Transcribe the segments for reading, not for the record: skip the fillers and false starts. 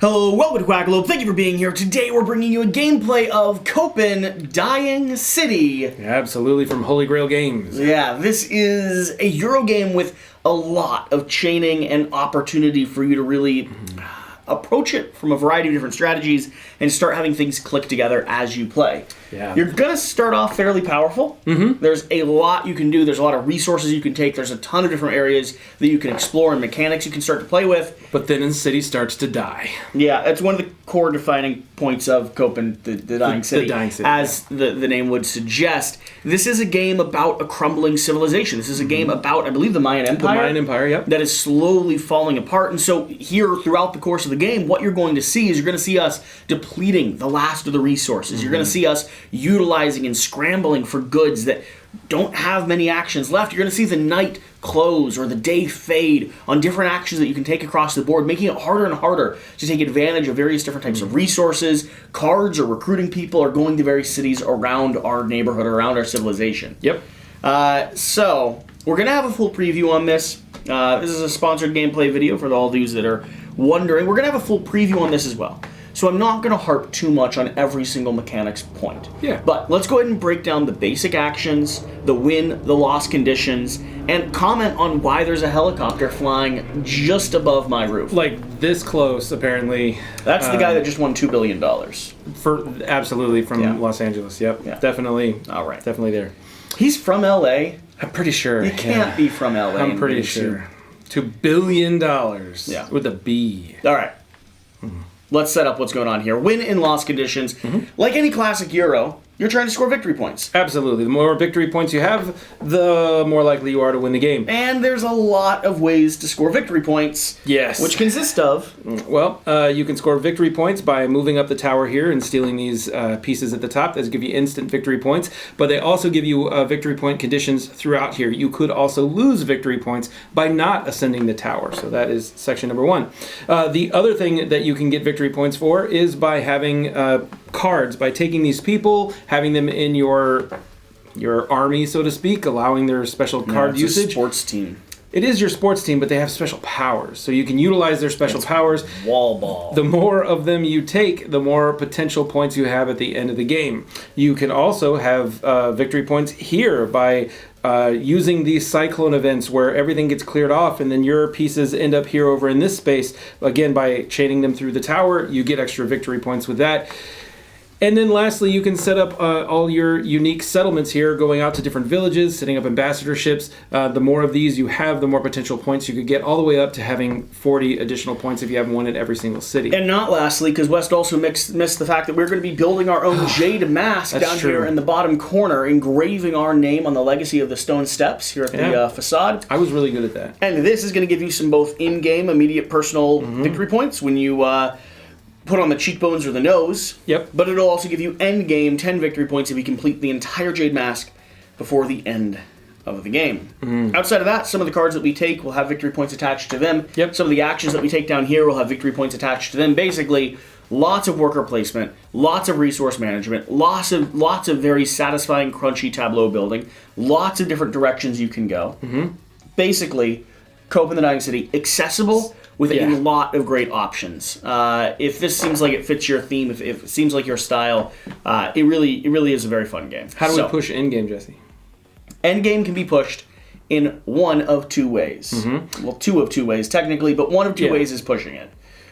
Hello, welcome to Quackalope. Thank you for being here. Today we're bringing you a gameplay of Copan Dying City. Absolutely, from Holy Grail Games. Yeah, this is a Euro game with a lot of chaining and opportunity for you to really approach it from a variety of different strategies and start having things click together as you play. Yeah. You're going to start off fairly powerful. There's a lot you can do. There's a lot of resources you can take. There's a ton of different areas that you can explore and mechanics you can start to play with. But then the city starts to die. Yeah, it's one of the core defining points of Copan, the Dying City. The Dying City, as the name would suggest. This is a game about a crumbling civilization. This is a game about, I believe, the Mayan Empire. The Mayan Empire, yep. That is slowly falling apart. And so here, throughout the course of the game, what you're going to see is you're going to see us depleting the last of the resources. You're going to see us utilizing and scrambling for goods that don't have many actions left. You're going to see the night close or the day fade on different actions that you can take across the board, making it harder and harder to take advantage of various different types of resources, cards, or recruiting people, or going to various cities around our neighborhood or around our civilization. Yep. So we're going to have a full preview on this. This is a sponsored gameplay video for all those that are wondering. We're going to have a full preview on this as well. So I'm not going to harp too much on every single mechanics point. Yeah. But let's go ahead and break down the basic actions, the win, the loss conditions, and comment on why there's a helicopter flying just above my roof. Like this close, apparently. That's the guy that just won $2 billion. Absolutely, from Los Angeles. Yep. Yeah. Definitely. All right. Definitely there. He's from L.A. I'm pretty sure. You can't be from L.A. I'm pretty sure. $2 billion. Yeah. With a B. All right. Let's set up what's going on here. Win and loss conditions. Like any classic Euro, you're trying to score victory points. Absolutely. The more victory points you have, the more likely you are to win the game. And there's a lot of ways to score victory points. Yes. Which consist of... Well, you can score victory points by moving up the tower here and stealing these pieces at the top. Those give you instant victory points. But they also give you victory point conditions throughout here. You could also lose victory points by not ascending the tower. So that is section number one. The other thing that you can get victory points for is by having cards, by taking these people, having them in your army, so to speak, allowing their special card it's usage. A sports team. It is your sports team, but they have special powers. So you can utilize their special powers. Wall ball. The more of them you take, the more potential points you have at the end of the game. You can also have victory points here by using these cyclone events where everything gets cleared off and then your pieces end up here over in this space. Again, by chaining them through the tower, you get extra victory points with that. And then lastly, you can set up all your unique settlements here, going out to different villages, setting up ambassadorships. The more of these you have, the more potential points you could get, all the way up to having 40 additional points if you have one in every single city. And not lastly, because West also missed the fact that we're going to be building our own jade mask down here in the bottom corner, engraving our name on the legacy of the stone steps here at the facade. I was really good at that. And this is going to give you some both in-game immediate personal victory points when you... put on the cheekbones or the nose. Yep. But it'll also give you end game 10 victory points if you complete the entire Jade Mask before the end of the game. Outside of that, some of the cards that we take will have victory points attached to them. Yep. Some of the actions that we take down here will have victory points attached to them. Basically, lots of worker placement, lots of resource management, lots of very satisfying, crunchy tableau building, lots of different directions you can go. Basically, Copan the Dying City, accessible with a lot of great options. If this seems like it fits your theme, if it seems like your style, it really is a very fun game. How do we push endgame, Jesse? Endgame can be pushed in one of two ways. Well, two of two ways technically, but one of two ways is pushing it.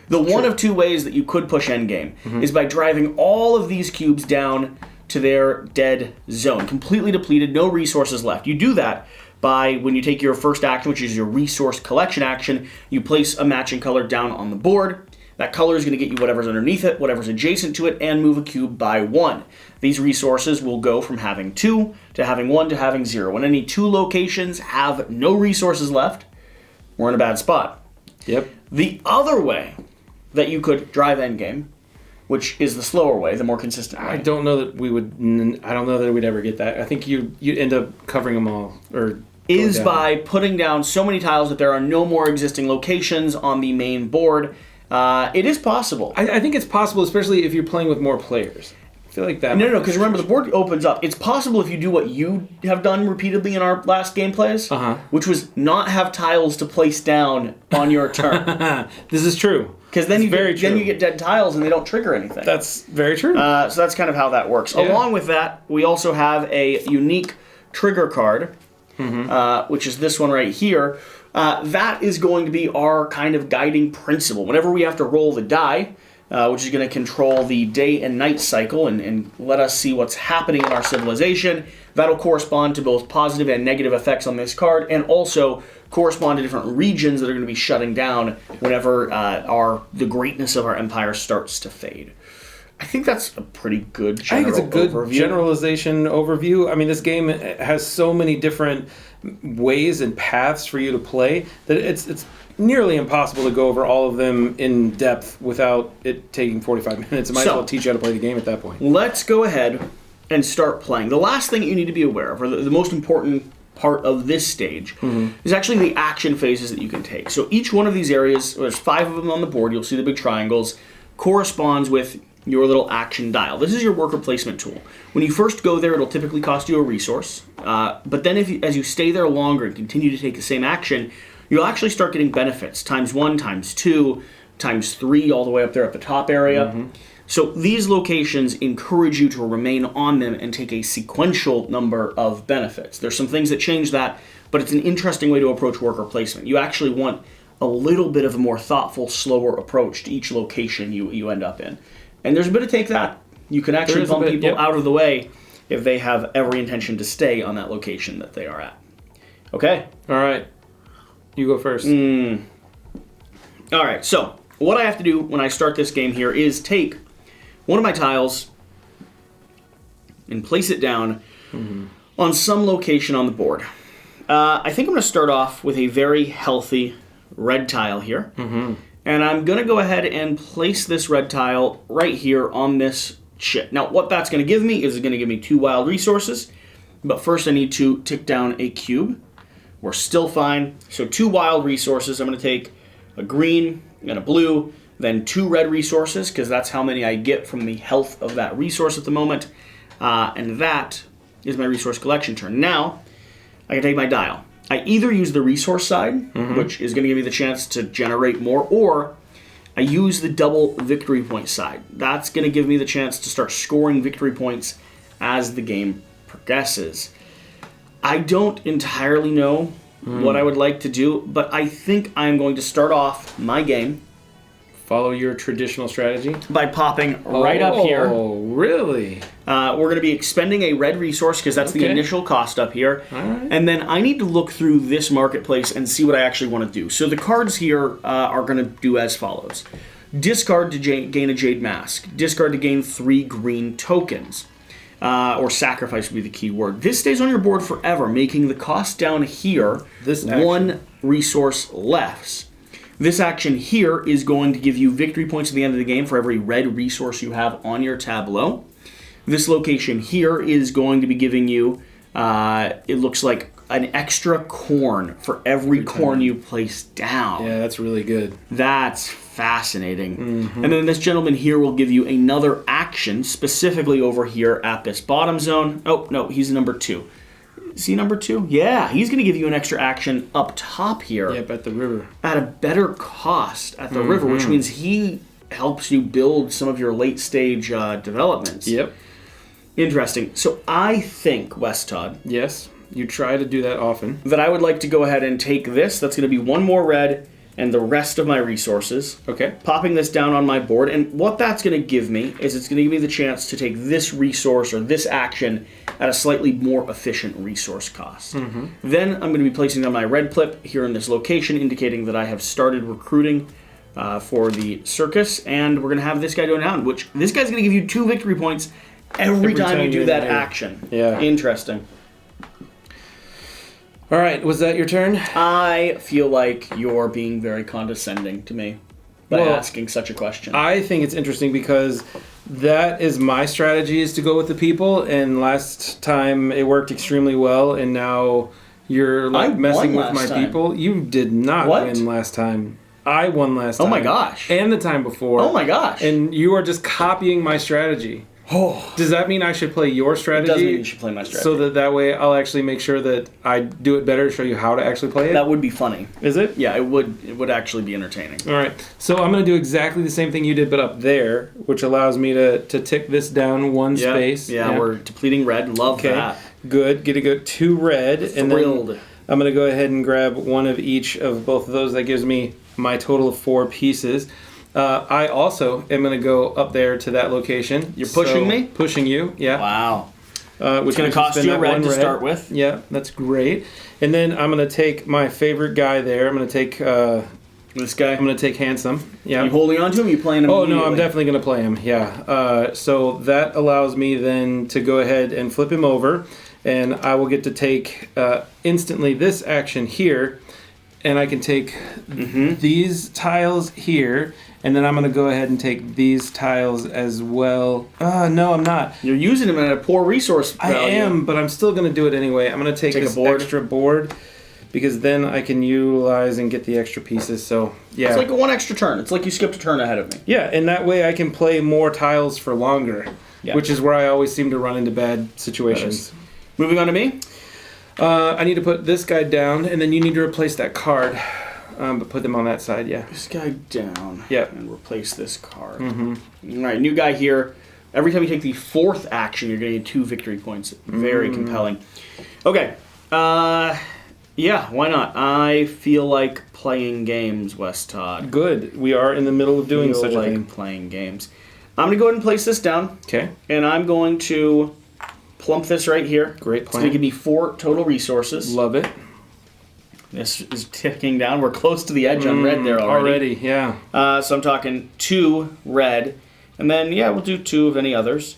The one of two ways that you could push endgame is by driving all of these cubes down to their dead zone, completely depleted, no resources left. You do that by, when you take your first action, which is your resource collection action, you place a matching color down on the board. That color is going to get you whatever's underneath it, whatever's adjacent to it, and move a cube by one. These resources will go from having 2 to having 1 to having 0. When any two locations have no resources left, we're in a bad spot. Yep. The other way that you could drive endgame, which is the slower way, the more consistent way. I don't know that we'd ever get that. I think you end up covering them all, or is by putting down so many tiles that there are no more existing locations on the main board. It is possible. I think it's possible, especially if you're playing with more players. I feel like that. No, because remember, the board opens up. It's possible if you do what you have done repeatedly in our last gameplays, which was not have tiles to place down on your turn. This is true. Because then you get dead tiles and they don't trigger anything. That's very true. So that's kind of how that works. Yeah. Along with that, we also have a unique trigger card, which is this one right here. That is going to be our kind of guiding principle. Whenever we have to roll the die, which is going to control the day and night cycle and let us see what's happening in our civilization, that'll correspond to both positive and negative effects on this card, and also correspond to different regions that are going to be shutting down whenever the greatness of our empire starts to fade. I think that's a pretty good general overview. I think it's a good generalization overview. I mean, this game has so many different ways and paths for you to play that it's nearly impossible to go over all of them in depth without it taking 45 minutes. It might as well teach you how to play the game at that point. Let's go ahead and start playing. The last thing you need to be aware of, or the most important part of this stage, is actually the action phases that you can take. So each one of these areas, there's 5 of them on the board, you'll see the big triangles, corresponds with your little action dial. This is your worker placement tool. When you first go there, it'll typically cost you a resource, but then as you stay there longer and continue to take the same action, you'll actually start getting benefits, times 1, times 2, times 3, all the way up there at the top area. So these locations encourage you to remain on them and take a sequential number of benefits. There's some things that change that, but it's an interesting way to approach worker placement. You actually want a little bit of a more thoughtful, slower approach to each location you end up in. And there's a bit of take that. You can actually bump people out of the way if they have every intention to stay on that location that they are at. Okay? All right. You go first. All right, so what I have to do when I start this game here is take one of my tiles and place it down on some location on the board. I think I'm going to start off with a very healthy red tile here. And I'm going to go ahead and place this red tile right here on this chip. Now, what that's going to give me is it's going to give me 2 wild resources. But first I need to tick down a cube. We're still fine. So 2 wild resources. I'm going to take a green and a blue, then 2 red resources, because that's how many I get from the health of that resource at the moment. And that is my resource collection turn. Now, I can take my dial. I either use the resource side, which is going to give me the chance to generate more, or I use the double victory point side. That's going to give me the chance to start scoring victory points as the game progresses. I don't entirely know what I would like to do, but I think I'm going to start off my game. Follow your traditional strategy? By popping right up here. Oh, really? We're going to be expending a red resource because that's the initial cost up here. All right. And then I need to look through this marketplace and see what I actually want to do. So the cards here are going to do as follows. Discard to gain a Jade Mask. Discard to gain 3 green tokens. Or sacrifice would be the key word. This stays on your board forever, making the cost down here 1 resource less. This action here is going to give you victory points at the end of the game for every red resource you have on your tableau. This location here is going to be giving you, it looks like, an extra corn for every corn you place down. Yeah, that's really good. That's fascinating. And then this gentleman here will give you another action, specifically over here at this bottom zone. Oh, no, he's number 2. Is he number 2? Yeah, he's going to give you an extra action up top here. Yep, at the river. At a better cost at the river, which means he helps you build some of your late-stage developments. Yep. Interesting. So I think, West Todd. Yes, you try to do that often. That I would like to go ahead and take this. That's going to be 1 more red and the rest of my resources. Okay. Popping this down on my board. And what that's going to give me is it's going to give me the chance to take this resource or this action at a slightly more efficient resource cost. Then I'm going to be placing down my red clip here in this location, indicating that I have started recruiting for the circus. And we're going to have this guy go down, which this guy's going to give you 2 victory points every time you do that action. Yeah. Interesting. All right, was that your turn? I feel like you're being very condescending to me by asking such a question. I think it's interesting because that is my strategy, is to go with the people, and last time it worked extremely well, and now you're messing with my people. You did not win last time. I won last time. Oh my gosh. And the time before. Oh my gosh. And you are just copying my strategy. Oh, Does that mean I should play your strategy? it does mean you should play my strategy. So that way I'll actually make sure that I do it better, show you how to actually play it? That would be funny. Is it? Yeah, it would. It would actually be entertaining. All right. So I'm going to do exactly the same thing you did, but up there, which allows me to tick this down one space. Yeah, we're depleting red. Love that. Good. Get to go 2 red. And Thrilled. then I'm going to go ahead and grab one of each of both of those. That gives me my total of 4 pieces. I also am going to go up there to that location. You're pushing me? Pushing you, yeah. Wow. Which it's going to cost you a red to start with. Yeah, that's great. And then I'm going to take my favorite guy there. I'm going to take... this guy? I'm going to take Handsome. Yeah. You holding on to him? You playing him? Oh, no, I'm definitely going to play him, yeah. So that allows me then to go ahead and flip him over. And I will get to take instantly this action here. And I can take these tiles here. And then I'm going to go ahead and take these tiles as well. No, I'm not. You're using them at a poor resource value. I am, but I'm still going to do it anyway. I'm going to take this extra board because then I can utilize and get the extra pieces. So, yeah. It's like 1 extra turn. It's like you skipped a turn ahead of me. Yeah, and that way I can play more tiles for longer, which is where I always seem to run into bad situations. Moving on to me. I need to put this guy down, and then you need to replace that card. But put them on that side, yeah. This guy down. Yeah. And replace this card. Mm-hmm. All right, new guy here. Every time you take the 4th action, you're going to get 2 victory points. Very compelling. Okay. Yeah, why not? I feel like playing games, West Todd. Good. We are in the middle of doing such a thing. Playing games. I'm going to go ahead and place this down. Okay. And I'm going to plump this right here. Great plan. It's going to give me 4 total resources. Love it. This is ticking down. We're close to the edge on red there already. Yeah. So I'm talking 2 red. And then, yeah, we'll do 2 of any others.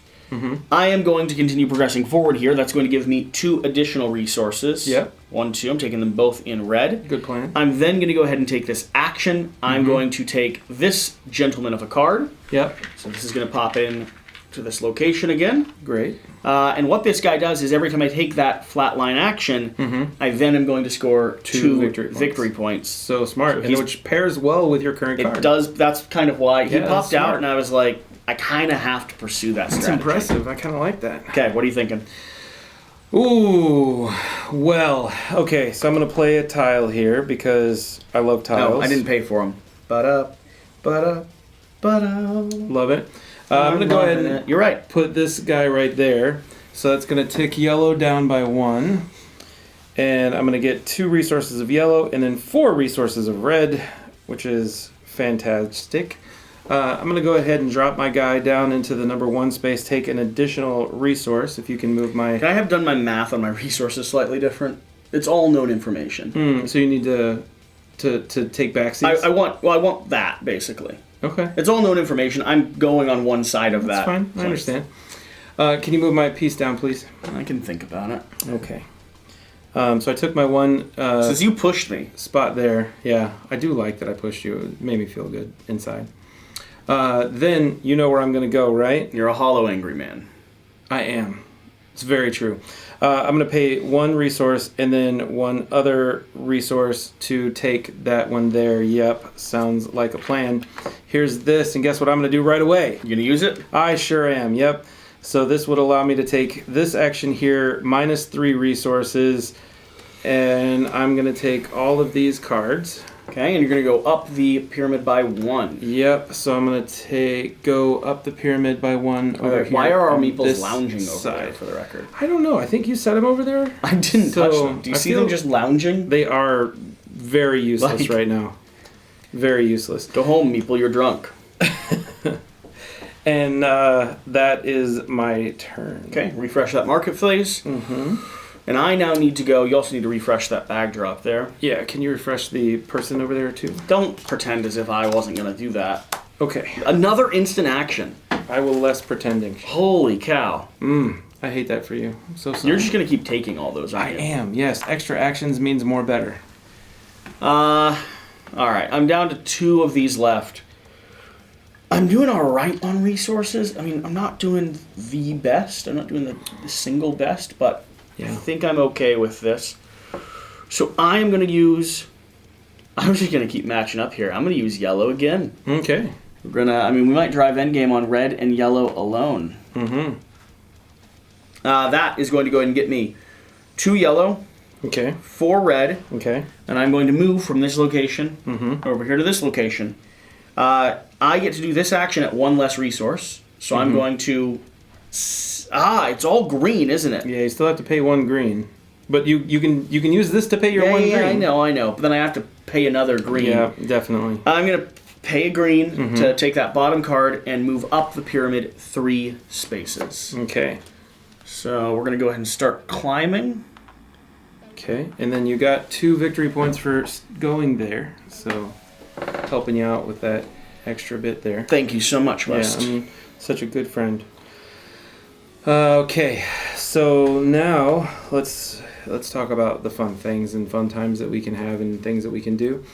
I am going to continue progressing forward here. That's going to give me 2 additional resources. Yep. 1, 2. I'm taking them both in red. Good plan. I'm then going to go ahead and take this action. I'm going to take this Gentleman of a card. Yep. So this is going to pop in to this location again. Great. And what this guy does is every time I take that flatline action, I then am going to score 2 victory points. So smart, and which pairs well with your current card. It does. That's kind of why he popped out, and I was like, I kind of have to pursue that strategy. That's impressive. I kind of like that. Okay, what are you thinking? Ooh, well, okay, so I'm going to play a tile here because I love tiles. No, I didn't pay for them. Love it. I'm going to go ahead and You're right. Put this guy right there. So that's going to tick yellow down by 1. And I'm going to get 2 resources of yellow and then 4 resources of red, which is fantastic. I'm going to go ahead and drop my guy down into the number 1 space, take an additional resource. If you can move my... Can I have done my math on my resources slightly different? It's all known information. So you need to take back seats? I want that, basically. Okay. It's all known information. I'm going on one side of that. That's fine. I understand. Can you move my piece down, please? I can think about it. Okay. So I took my 1... Since you pushed me. Spot there. Yeah. I do like that I pushed you. It made me feel good inside. Then you know where I'm going to go, right? You're a hollow angry man. I am. It's very true. I'm going to pay 1 resource and then 1 other resource to take that one there. Yep, sounds like a plan. Here's this, and guess what I'm going to do right away? You going to use it? I sure am, yep. So this would allow me to take this action here, minus 3 resources, and I'm going to take all of these cards. Okay, and you're going to go up the pyramid by 1. Yep, so I'm going to go up the pyramid by 1 over here. Why are our meeples lounging over there, for the record? I don't know. I think you set them over there. I didn't touch them. Do you see them just lounging? They are very useless right now. Very useless. Go home, meeple. You're drunk. And that is my turn. Okay, refresh that marketplace. And I now need to go. You also need to refresh that bag drop there. Yeah, can you refresh the person over there too? Don't pretend as if I wasn't going to do that. Okay. Another instant action. I will less pretending. Holy cow. I hate that for you. I'm so sorry. You're just going to keep taking all those, aren't you? I am, yes. Extra actions means more better. Alright, I'm down to 2 of these left. I'm doing alright on resources. I mean, I'm not doing the best. I'm not doing the single best, but... Yeah. I think I'm okay with this. So I'm going to use... I'm just going to keep matching up here. I'm going to use yellow again. Okay. we might drive endgame on red and yellow alone. That is going to go ahead and get me 2 yellow, Okay. 4 red, Okay. and I'm going to move from this location over here to this location. I get to do this action at 1 less resource, so I'm going to... it's all green, isn't it? Yeah, you still have to pay 1 green. But you can use this to pay your 1 green. Yeah, I know. But then I have to pay another green. Yeah, definitely. I'm going to pay a green to take that bottom card and move up the pyramid 3 spaces. Okay. So we're going to go ahead and start climbing. Okay, and then you got 2 victory points for going there, so helping you out with that extra bit there. Thank you so much, West. Yeah, such a good friend. Okay, so now let's talk about the fun things and fun times that we can have and things that we can do.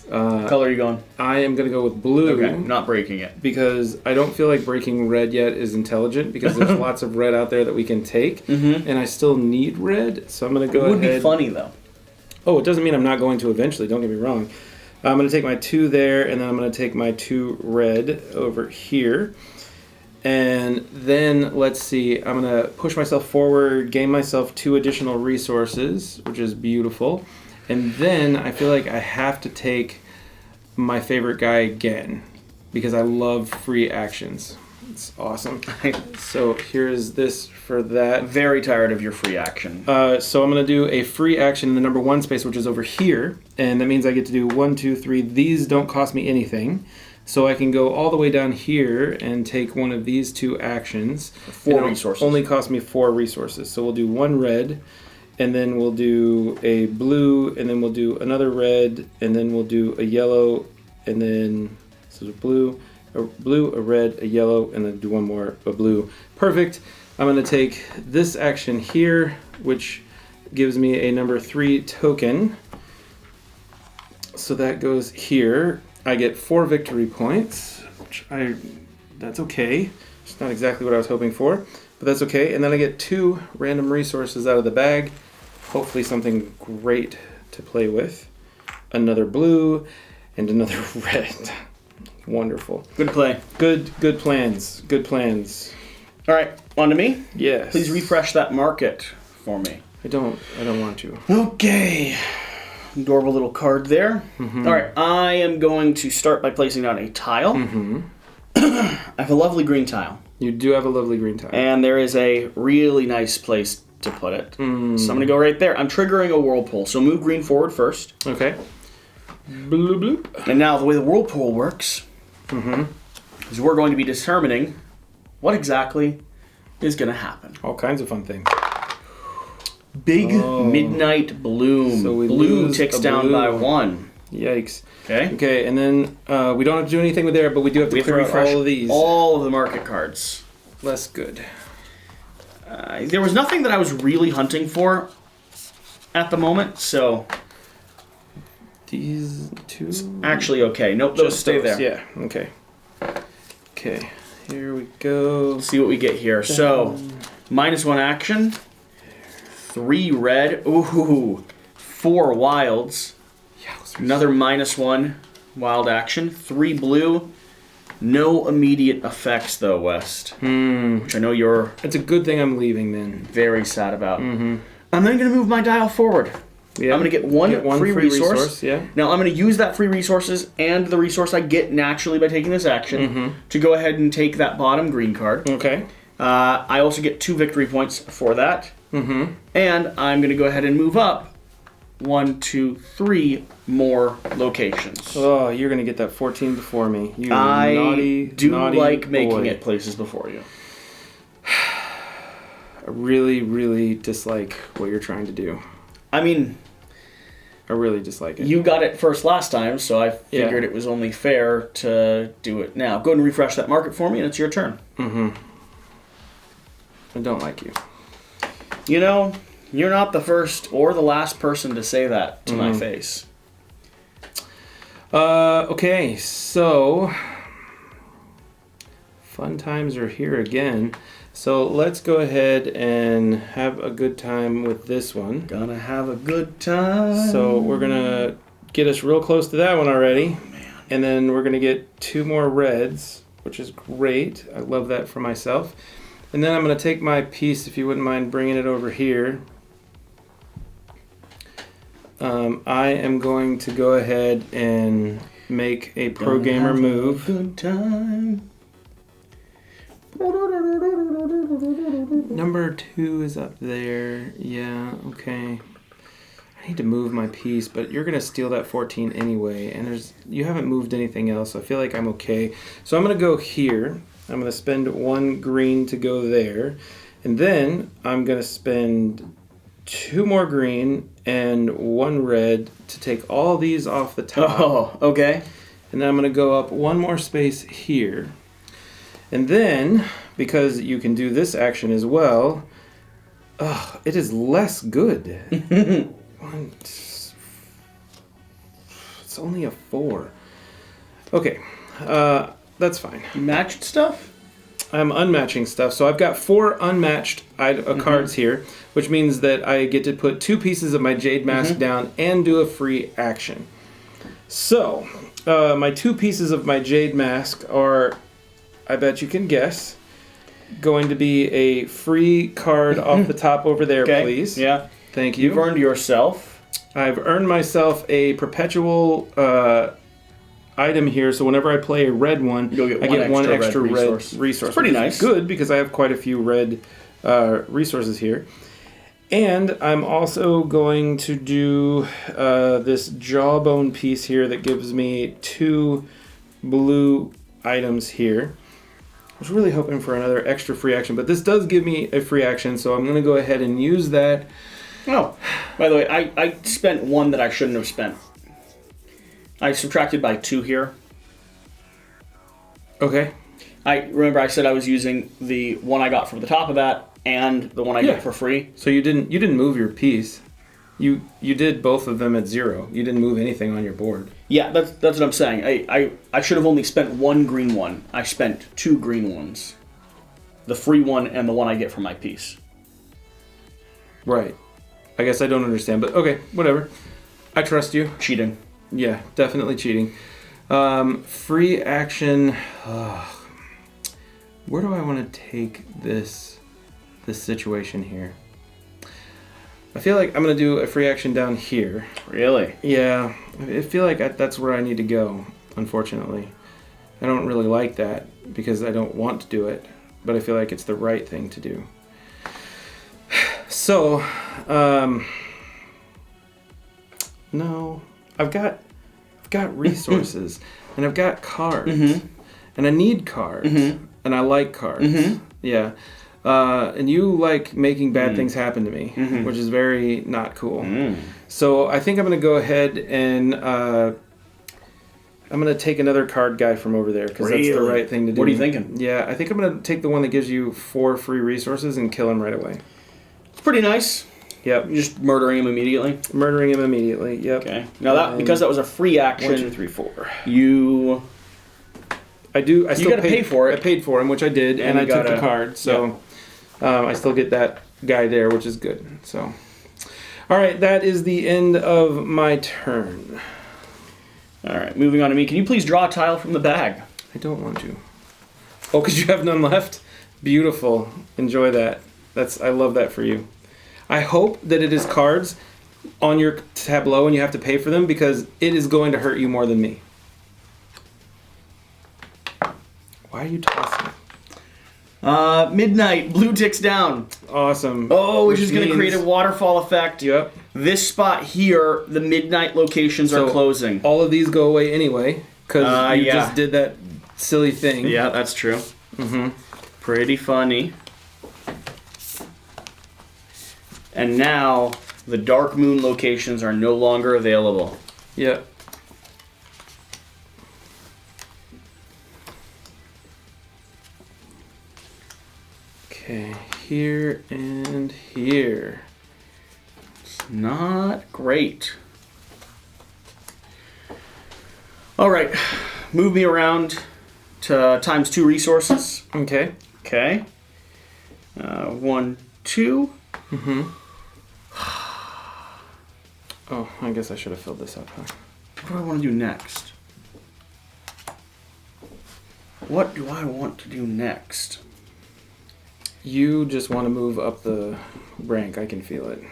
What color are you going? I am going to go with blue. Okay, not breaking it. Because I don't feel like breaking red yet is intelligent, because there's lots of red out there that we can take, and I still need red, so I'm going to go ahead. It would be funny, though. Oh, it doesn't mean I'm not going to eventually, don't get me wrong. I'm going to take my 2 there, and then I'm going to take my 2 red over here. And then, let's see, I'm going to push myself forward, gain myself 2 additional resources, which is beautiful. And then I feel like I have to take my favorite guy again, because I love free actions. It's awesome. So here's this for that. Very tired of your free action. So I'm going to do a free action in the number 1 space, which is over here. And that means I get to do 1, 2, 3. These don't cost me anything. So I can go all the way down here and take one of these 2 actions. 4 resources. Only cost me 4 resources. So we'll do 1 red, and then we'll do a blue, and then we'll do another red, and then we'll do a yellow, and then so a blue, a red, a yellow, and then do 1 more, a blue. Perfect. I'm going to take this action here, which gives me a number 3 token. So that goes here. I get 4 victory points, which that's okay. It's not exactly what I was hoping for, but that's okay. And then I get 2 random resources out of the bag. Hopefully something great to play with. Another blue and another red. Wonderful. Good play. Good plans. Good plans. All right, on to me? Yes. Please refresh that market for me. I don't want to. Okay. Adorable little card there. All right, I am going to start by placing down a tile. I have a lovely green tile. You do have a lovely green tile. And there is a really nice place to put it. So I'm going to go right there. I'm triggering a whirlpool. So move green forward first. Okay. Bloop, bloop. And now the way the whirlpool works is we're going to be determining what exactly is going to happen. All kinds of fun things. Big midnight bloom. So blue ticks down by 1. Yikes. Okay. Okay, and then we don't have to do anything with there, but we do have to clear out all of these. All of the market cards. Less good. There was nothing that I was really hunting for at the moment, so... These 2? Actually okay. Nope, those stay there. Yeah, okay. Okay, here we go. Let's see what we get here. So, -1 action. 3 red. Ooh, 4 wilds. Another -1 wild action. 3 blue. No immediate effects though, West. Which I know you're... It's a good thing I'm leaving then. Very sad about. I'm then going to move my dial forward. Yeah. I'm going to get one free resource. Yeah. Now I'm going to use that free resources and the resource I get naturally by taking this action to go ahead and take that bottom green card. Okay. I also get 2 victory points for that. And I'm going to go ahead and move up 1, 2, 3 more locations. Oh, you're going to get that 14 before me. You I naughty like boy. making it places before you. I really, really dislike what you're trying to do. I mean... I really dislike it. You got it first last time, so I figured it was only fair to do it now. Go ahead and refresh that market for me, and it's your turn. I don't like you. You know, you're not the first or the last person to say that to my face. Okay, so... Fun times are here again. So let's go ahead and have a good time with this one. Gonna have a good time. So we're going to get us real close to that one already. Man. And then we're going to get 2 more reds, which is great. I love that for myself. And then I'm going to take my piece, if you wouldn't mind bringing it over here. I am going to go ahead and make a pro gamer move. Good time. Number 2 is up there. Yeah, okay. I need to move my piece, but you're going to steal that 14 anyway, and you haven't moved anything else, so I feel like I'm okay. So I'm going to go here. I'm going to spend 1 green to go there, and then I'm going to spend 2 more green and 1 red to take all these off the top. Oh, okay. And then I'm going to go up 1 more space here. And then, because you can do this action as well, it is less good. It's only a 4. Okay, that's fine. You matched stuff? I'm unmatching stuff. So I've got 4 unmatched cards here, which means that I get to put 2 pieces of my Jade Mask down and do a free action. So, my 2 pieces of my Jade Mask are, I bet you can guess, going to be a free card off the top over there, please. Yeah. Thank you. You've earned yourself. I've earned myself a perpetual item here, so whenever I play a red one, I get one extra red resource. It's pretty nice. Good, because I have quite a few red resources here. And I'm also going to do this jawbone piece here that gives me 2 blue items here. I was really hoping for another extra free action, but this does give me a free action, so I'm going to go ahead and use that. Oh, by the way, I spent 1 that I shouldn't have spent. I subtracted by 2 here. Okay. I said I was using the one I got from the top of that and the one I get for free. So you didn't move your piece. You did both of them at 0. You didn't move anything on your board. Yeah, that's what I'm saying. I should have only spent 1 green one. I spent 2 green ones. The free one and the one I get from my piece. Right. I guess I don't understand, but okay, whatever. I trust you. Cheating. Yeah, definitely cheating. Free action. Where do I want to take this situation here? I feel like I'm going to do a free action down here. Really? Yeah, I feel like that's where I need to go, unfortunately. I don't really like that because I don't want to do it, but I feel like it's the right thing to do. So, no, I've got resources and I've got cards and I need cards and I like cards. Yeah. And you like making bad things happen to me, which is very not cool. So I think I'm going to go ahead and I'm going to take another card guy from over there because that's the right thing to do. What are you thinking? Yeah, I think I'm going to take the one that gives you 4 free resources and kill him right away. It's pretty nice. Yep. You're just murdering him immediately? Murdering him immediately, yep. Okay. Now because that was a free action. 1, 2, 3, 4. I still gotta pay for it. I paid for him, which I did, and I took the card, so I still get that guy there, which is good. So, all right, that is the end of my turn. All right, moving on to me. Can you please draw a tile from the bag? I don't want to. Oh, because you have none left? Beautiful. Enjoy that. I love that for you. I hope that it is cards on your tableau and you have to pay for them because it is going to hurt you more than me. Why are you tossing? Midnight. Blue ticks down. Awesome. Oh, which is going to create a waterfall effect. Yep. This spot here, the midnight locations are closing. All of these go away anyway because you just did that silly thing. Yeah, that's true. Pretty funny. And now the dark moon locations are no longer available. Yep. Okay, here and here. It's not great. All right, move me around to times 2 resources. Okay. Okay. 1, 2. Oh, I guess I should have filled this up, huh? What do I want to do next? what do I want to do next? You just want to move up the rank. I can feel it.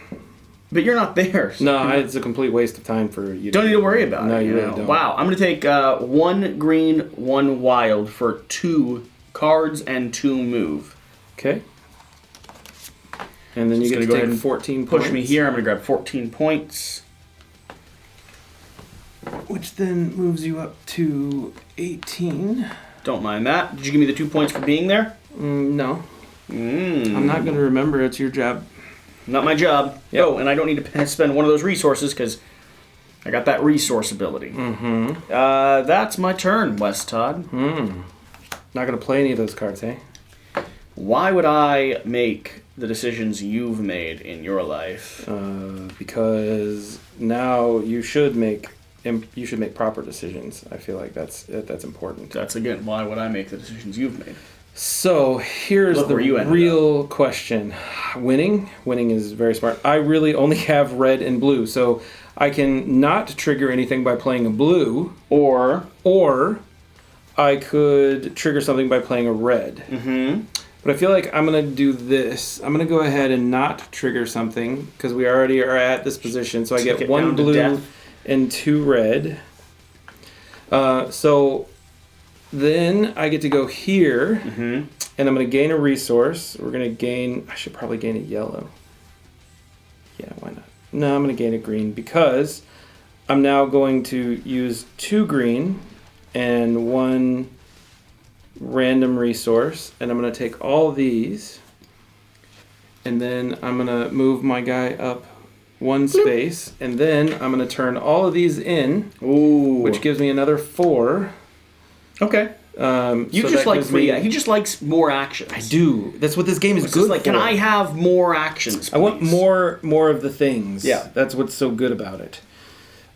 But you're not there. So No, it's a complete waste of time for you. Don't need to worry about it. No, you really don't. Wow, I'm going to take 1 green, 1 wild for 2 cards and 2 move. Okay. And then you get to go ahead and 14 points. Push me here. I'm going to grab 14 points. Which then moves you up to 18. Don't mind that. Did you give me the 2 points for being there? No. I'm not going to remember. It's your job. Not my job. Yep. Oh, and I don't need to spend one of those resources because I got that resource ability. That's my turn, West Todd. Not going to play any of those cards, eh? Why would I make the decisions you've made in your life? Because now you should make proper decisions. I feel like that's important. That's, again, why would I make the decisions you've made? So here's the real question. Winning is very smart. I really only have red and blue, so I can not trigger anything by playing a blue, or I could trigger something by playing a red. But I feel like I'm going to do this. I'm going to go ahead and not trigger something because we already are at this position. So I get 1 blue and 2 red. So then I get to go here, and I'm going to gain a resource. We're going to gain... I should probably gain a yellow. Yeah, why not? No, I'm going to gain a green because I'm now going to use 2 green and 1 random resource, and I'm going to take all these, and then I'm going to move my guy up 1 space, and then I'm going to turn all of these in, which gives me another 4. Okay. You just like free. He just likes more actions. I do. That's what this game is good for. Can I have more actions, please? I want more of the things. Yeah. That's what's so good about it.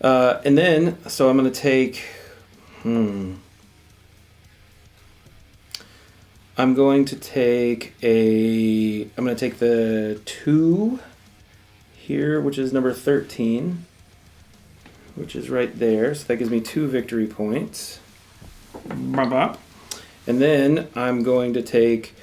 And then, so I'm going to take... I'm going to take the 2 here, which is number 13, which is right there. So that gives me 2 victory points. And then I'm going to take...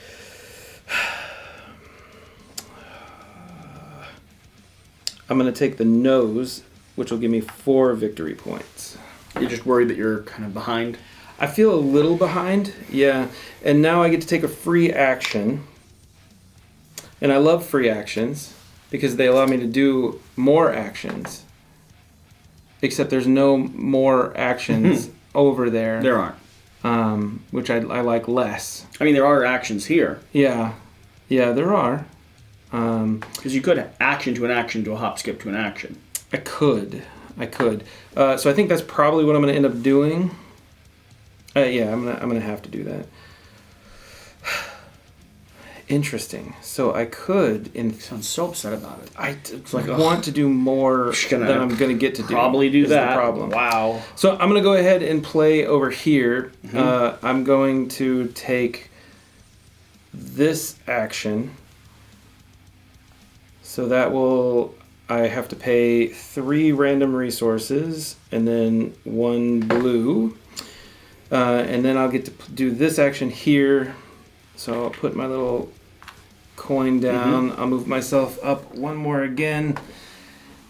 I'm going to take the nose, which will give me 4 victory points. You're just worried that you're kind of behind? I feel a little behind, yeah. And now I get to take a free action. And I love free actions because they allow me to do more actions. Except there's no more actions over there. There aren't. Which I like less. I mean, there are actions here. Yeah, there are. Because you could action to an action to a hop skip to an action. I could. So I think that's probably what I'm going to end up doing. Yeah, I'm gonna have to do that. Interesting. So I could. I'm so upset about it. I want to do more than I'm gonna get to do. Probably do that. The problem. Wow. So I'm gonna go ahead and play over here. I'm going to take this action. So that will. I have to pay 3 random resources and then 1 blue. And then I'll get to do this action here. So I'll put my little coin down. I'll move myself up 1 more again.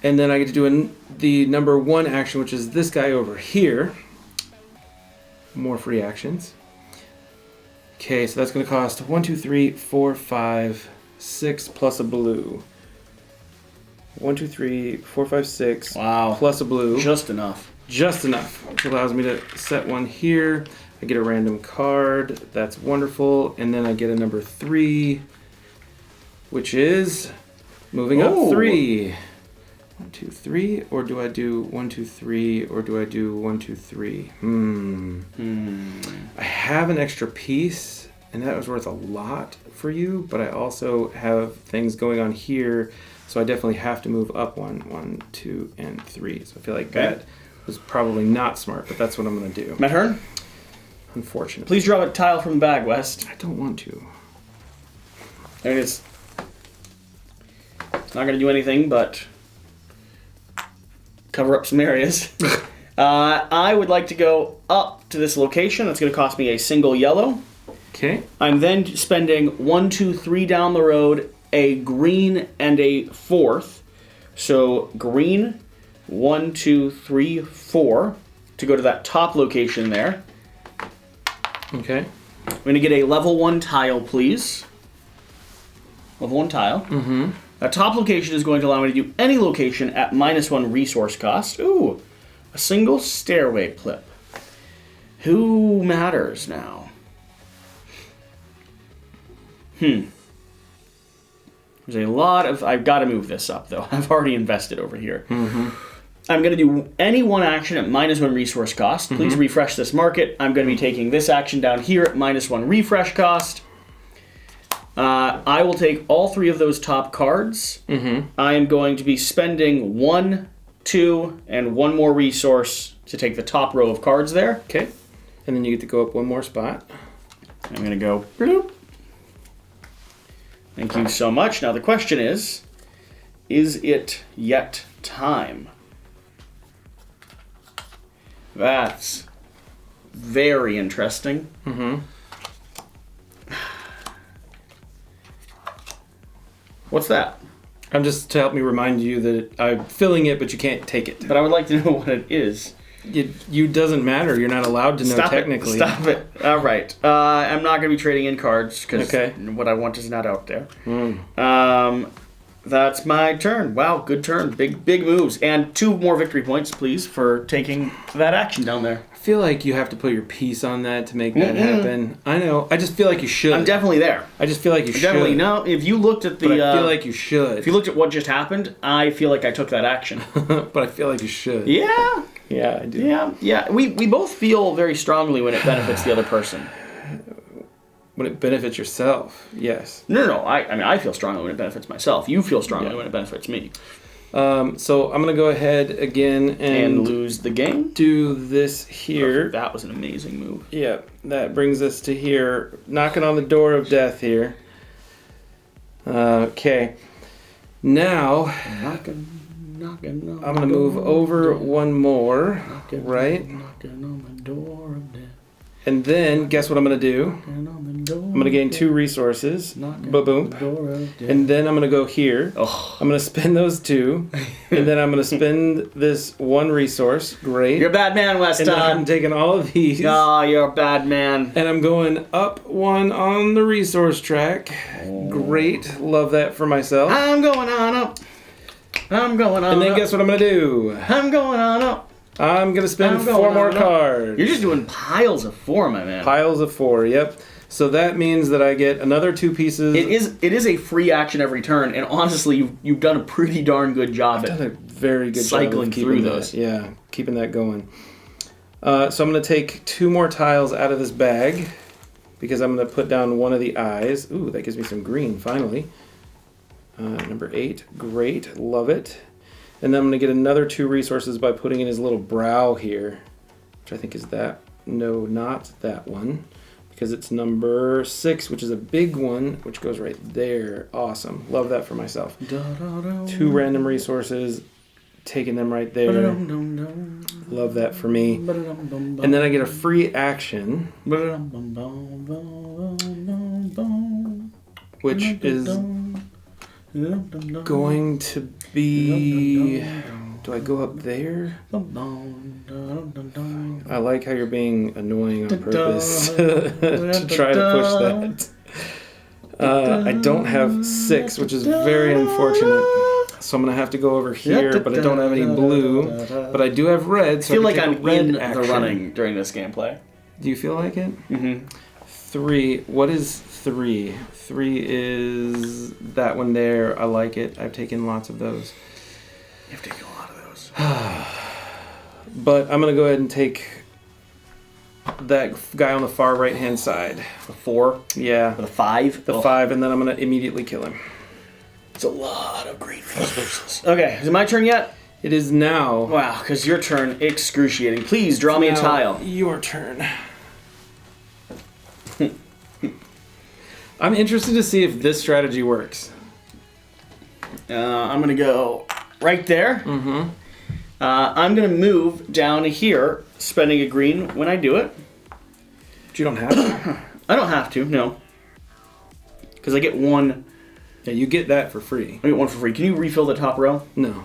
And then I get to do the number 1 action, which is this guy over here. More free actions. Okay, so that's going to cost 1, 2, 3, 4, 5, 6 plus a blue. 1, 2, 3, 4, 5, 6. Wow. Plus a blue. Just enough. Which allows me to set 1 here. I get a random card. That's wonderful. And then I get a number 3, which is moving up 3. 1, 2, 3. Or do I do 1, 2, 3? Or do I do 1, 2, 3? I have an extra piece, and that was worth a lot for you. But I also have things going on here, so I definitely have to move up 1, 2, and 3. So I feel like that was probably not smart, but that's what I'm going to do. My turn? Unfortunately. Please draw a tile from the bag, West. I don't want to. I mean, it's not going to do anything but cover up some areas. I would like to go up to this location. That's going to cost me a single yellow. Okay. I'm then spending 1, 2, 3 down the road, a green and a 4th. So green, 1, 2, 3, 4 to go to that top location there. Okay. I'm going to get a level 1 tile, please. Level 1 tile. Mm-hmm. That top location is going to allow me to do any location at -1 resource cost. Ooh, a single stairway clip. Who matters now? There's a lot of... I've got to move this up, though. I've already invested over here. Mm-hmm. I'm going to do any one action at -1 resource cost. Please refresh this market. I'm going to be taking this action down here at -1 refresh cost. I will take all 3 of those top cards. I am going to be spending 1, 2, and 1 more resource to take the top row of cards there. Okay. And then you get to go up 1 more spot. I'm going to go... bloop. Thank you so much. Now the question is it yet time? That's very interesting. What's that? I'm just to help me remind you that I'm filling it, but you can't take it. But I would like to know what it is. You doesn't matter. You're not allowed to know technically. Stop it. All right. I'm not going to be trading in cards because what I want is not out there. That's my turn. Wow, good turn. Big moves. And 2 more victory points, please, for taking that action down there. I feel like you have to put your piece on that to make that happen. I know. I just feel like you should. I'm definitely there. I just feel like you should. Definitely. No, if you looked at the... But I feel like you should. If you looked at what just happened, I feel like I took that action. But I feel like you should. Yeah. Yeah, I do. Yeah. We both feel very strongly when it benefits the other person. When it benefits yourself, yes. No. I feel strongly when it benefits myself. You feel strongly when it benefits me. So I'm going to go ahead again and lose the game. Do this here. Perfect. That was an amazing move. Yeah, that brings us to here. Knocking on the door of death here. Okay. Now, I'm going to move over 1 more, right? Knocking on the door of death. And then, guess what I'm going to do? I'm going to gain 2 resources. Ba-boom. And then I'm going to go here. Oh. I'm going to spend those 2. And then I'm going to spend this 1 resource. Great. You're a bad man, Weston. And then I'm taking all of these. Oh, you're a bad man. And I'm going up 1 on the resource track. Oh. Great. Love that for myself. I'm going on up. I'm going on And then up. guess what I'm going to do? I'm going on up. I'm going to spend 4 more cards. You're just doing piles of 4, my man. Piles of 4, yep. So that means that I get another 2 pieces. It is a free action every turn, and honestly, you've done a pretty darn good job I've done a very good cycling job of through keeping those. Yeah, keeping that going. So I'm going to take 2 more tiles out of this bag because I'm going to put down 1 of the eyes. Ooh, that gives me some green, finally. Number 8, great, love it. And then I'm going to get another 2 resources by putting in his little brow here, which I think is that. No, not that one, because it's number 6, which is a big one, which goes right there. Awesome. Love that for myself. 2 random resources, taking them right there. Love that for me. And then I get a free action, which is going to be... Do I go up there? I like how you're being annoying on purpose to try to push that. I don't have 6, which is very unfortunate. So I'm going to have to go over here, but I don't have any blue. But I do have red, so I feel like I'm in action. the running during this gameplay. Do you feel like it? Mm-hmm. 3. What is 3? 3 is that one there. I like it. I've taken lots of those. You've taken a lot of those. But I'm going to go ahead and take that guy on the far right-hand side. The 4? Yeah. The 5? The 5, and then I'm going to immediately kill him. It's a lot of green resources. Okay, is it my turn yet? It is now. Wow, because your turn, excruciating. Please, draw me a tile. Your turn. I'm interested to see if this strategy works. I'm going to go right there. Mm-hmm. I'm going to move down here, spending a green when I do it. But you don't have to. I don't have to, no. Because I get one. Yeah, you get that for free. I get one for free. Can you refill the top row? No.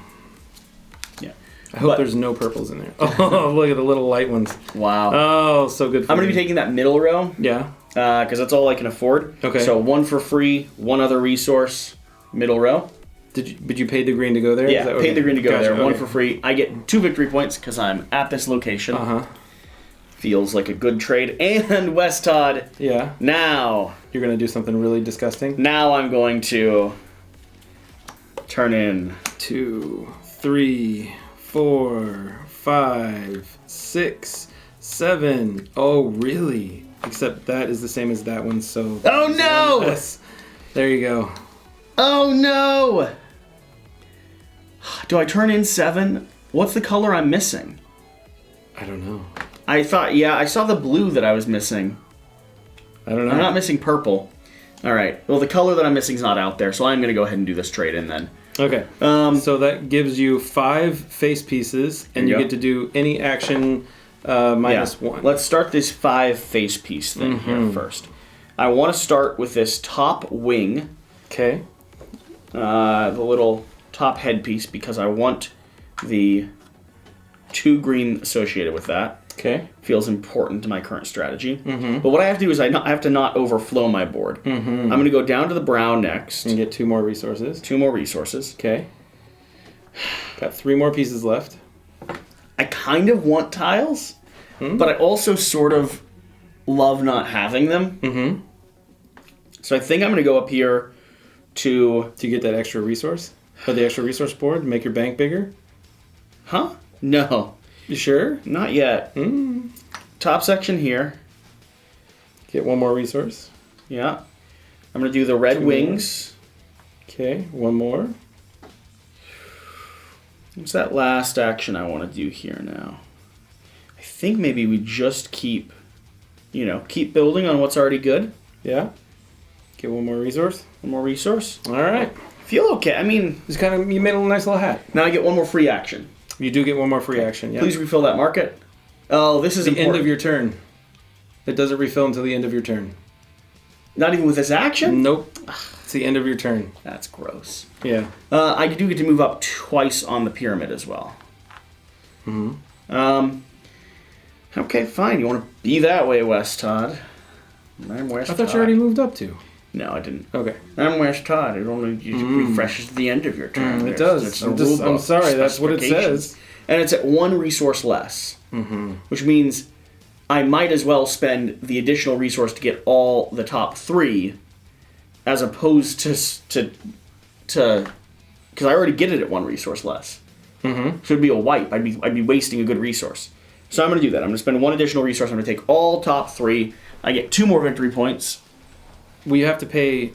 Yeah. I hope there's no purples in there. Oh, look at the little light ones. Wow. Oh, so good for I'm going to be taking that middle row. Yeah. Because that's all I can afford. Okay. So one for free, one other resource, middle row. But you paid the green to go there? Yeah, paid the green to go there. Okay. One for free. I get 2 victory points because I'm at this location. Uh-huh. Feels like a good trade. And West Todd. Yeah. Now. You're going to do something really disgusting? Now I'm going to turn in 2, 3, 4, 5, 6, 7. Oh, really? Except that is the same as that one, so... Oh, no! Yes. There you go. Oh, no! Do I turn in 7? What's the color I'm missing? I don't know. I saw the blue that I was missing. I don't know. I'm not missing purple. All right. Well, the color that I'm missing is not out there, so I'm going to go ahead and do this trade in then. Okay. So that gives you 5 face pieces, and you get to do any action minus 1. Let's start this 5 face piece thing here first. I want to start with this top wing. Okay. The little top headpiece, because I want the 2 green associated with that. Okay. Feels important to my current strategy. But what I have to do is I have to not overflow my board. I'm going to go down to the brown next. And get 2 more resources. 2 more resources. Okay. Got 3 more pieces left. I kind of want tiles, but I also sort of love not having them. So I think I'm going to go up here to get that extra resource? Or the extra resource board? Make your bank bigger? Huh? No. You sure? Not yet. Top section here. Get 1 more resource. Yeah. I'm going to do the red 2 wings. More. Okay, 1 more. What's that last action I want to do here now? I think maybe we just keep building on what's already good. Yeah. Get 1 more resource. 1 more resource. All right. Feel okay. I mean, Just you made a nice little hat. now I get 1 more free action. You do get 1 more free action. Yeah. Please refill that market. Oh, this is the important. end of your turn. It doesn't refill until the end of your turn. Not even with this action? Nope. It's the end of your turn. That's gross. Yeah. I do get to move up twice on the pyramid as well. Okay, fine. You want to be that way, West Todd? I'm West I thought Todd. you already moved up to. No, I didn't. Okay. I'm West Todd. It only refreshes at the end of your turn. It does. I'm sorry. That's what it says. And it's at 1 resource less, which means I might as well spend the additional resource to get all the top 3, as opposed to because I already get it at 1 resource less. So it'd be a wipe. I'd be wasting a good resource. So I'm going to do that. I'm going to spend 1 additional resource. I'm going to take all top 3. I get 2 more victory points. Well, you have to pay.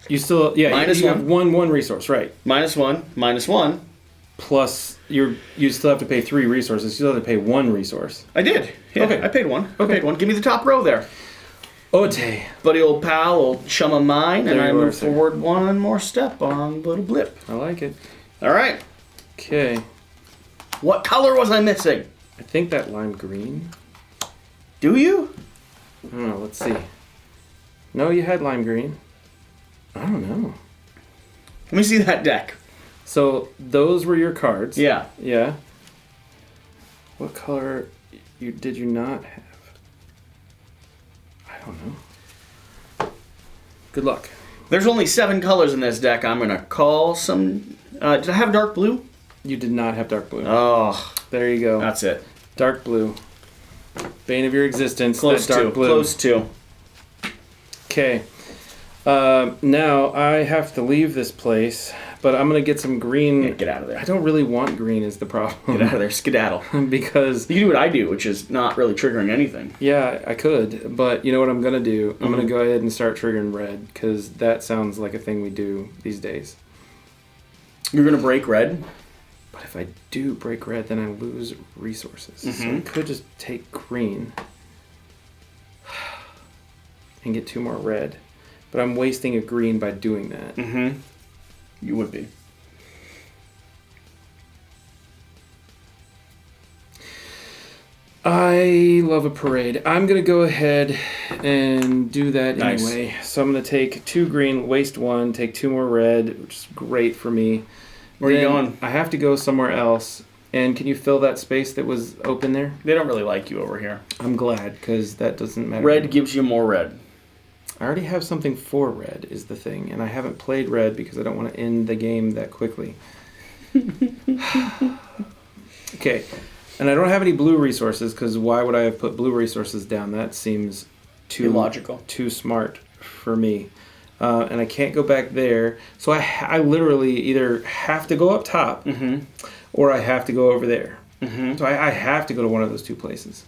You still Minus you 1. have one resource, right? Minus 1. Plus you still have to pay 3 resources. You still have to pay 1 resource. I did. Yeah, Okay. I paid 1. Okay. I paid 1. Give me the top row there. Ote. Buddy old pal, old chum of mine, and There I you are, move sir. forward 1 more step on little blip. I like it. All right. Okay. What color was I missing? I think that lime green. Do you? I don't know. Let's see. No, you had lime green. I don't know. Let me see that deck. So those were your cards. Yeah. Yeah. What color did you not have? I don't know. Good luck. There's only 7 colors in this deck. I'm going to call some... did I have dark blue? You did not have dark blue. Oh, There you go. that's it. Dark blue. Bane of your existence. Close that dark to. blue. Close to. Okay. Now I have to leave this place, but I'm gonna get some green. Yeah, get out of there. I don't really want green is the problem. Get out of there. Skedaddle. Because You can do what I do, which is not really triggering anything. yeah, I could, but you know what I'm gonna do? I'm gonna go ahead and start triggering red because that sounds like a thing we do these days. You're going to break red? But if I do break red, then I lose resources. So I could just take green and get 2 more red. But I'm wasting a green by doing that. Mm-hmm. You would be. I love a parade. I'm going to go ahead and do that anyway. So I'm going to take 2 green, waste 1, take 2 more red, which is great for me. Where are you going? I have to go somewhere else. And can you fill that space that was open there? They don't really like you over here. I'm glad, because that doesn't matter. Red gives you more red. I already have something for red, is the thing. And I haven't played red because I don't want to end the game that quickly. Okay. And I don't have any blue resources, because why would I have put blue resources down? That seems too illogical, too smart for me. And I can't go back there. So I literally either have to go up top, or I have to go over there. So I have to go to one of those 2 places.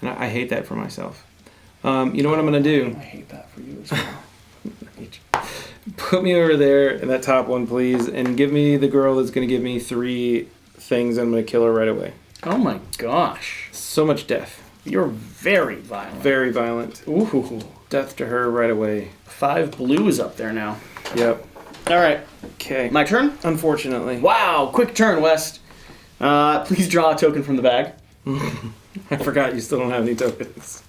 And I hate that for myself. You know what I'm going to do? I hate that for you as well. Put me over there in that top one, please, and give me the girl that's going to give me 3 things. I'm going to kill her right away. Oh my gosh. So much death. You're very violent. Very violent. Ooh. Death to her right away. 5 blue is up there now. Yep. All right. Okay. My turn? Unfortunately. Wow. Quick turn, West. Please draw a token from the bag. I forgot you still don't have any tokens.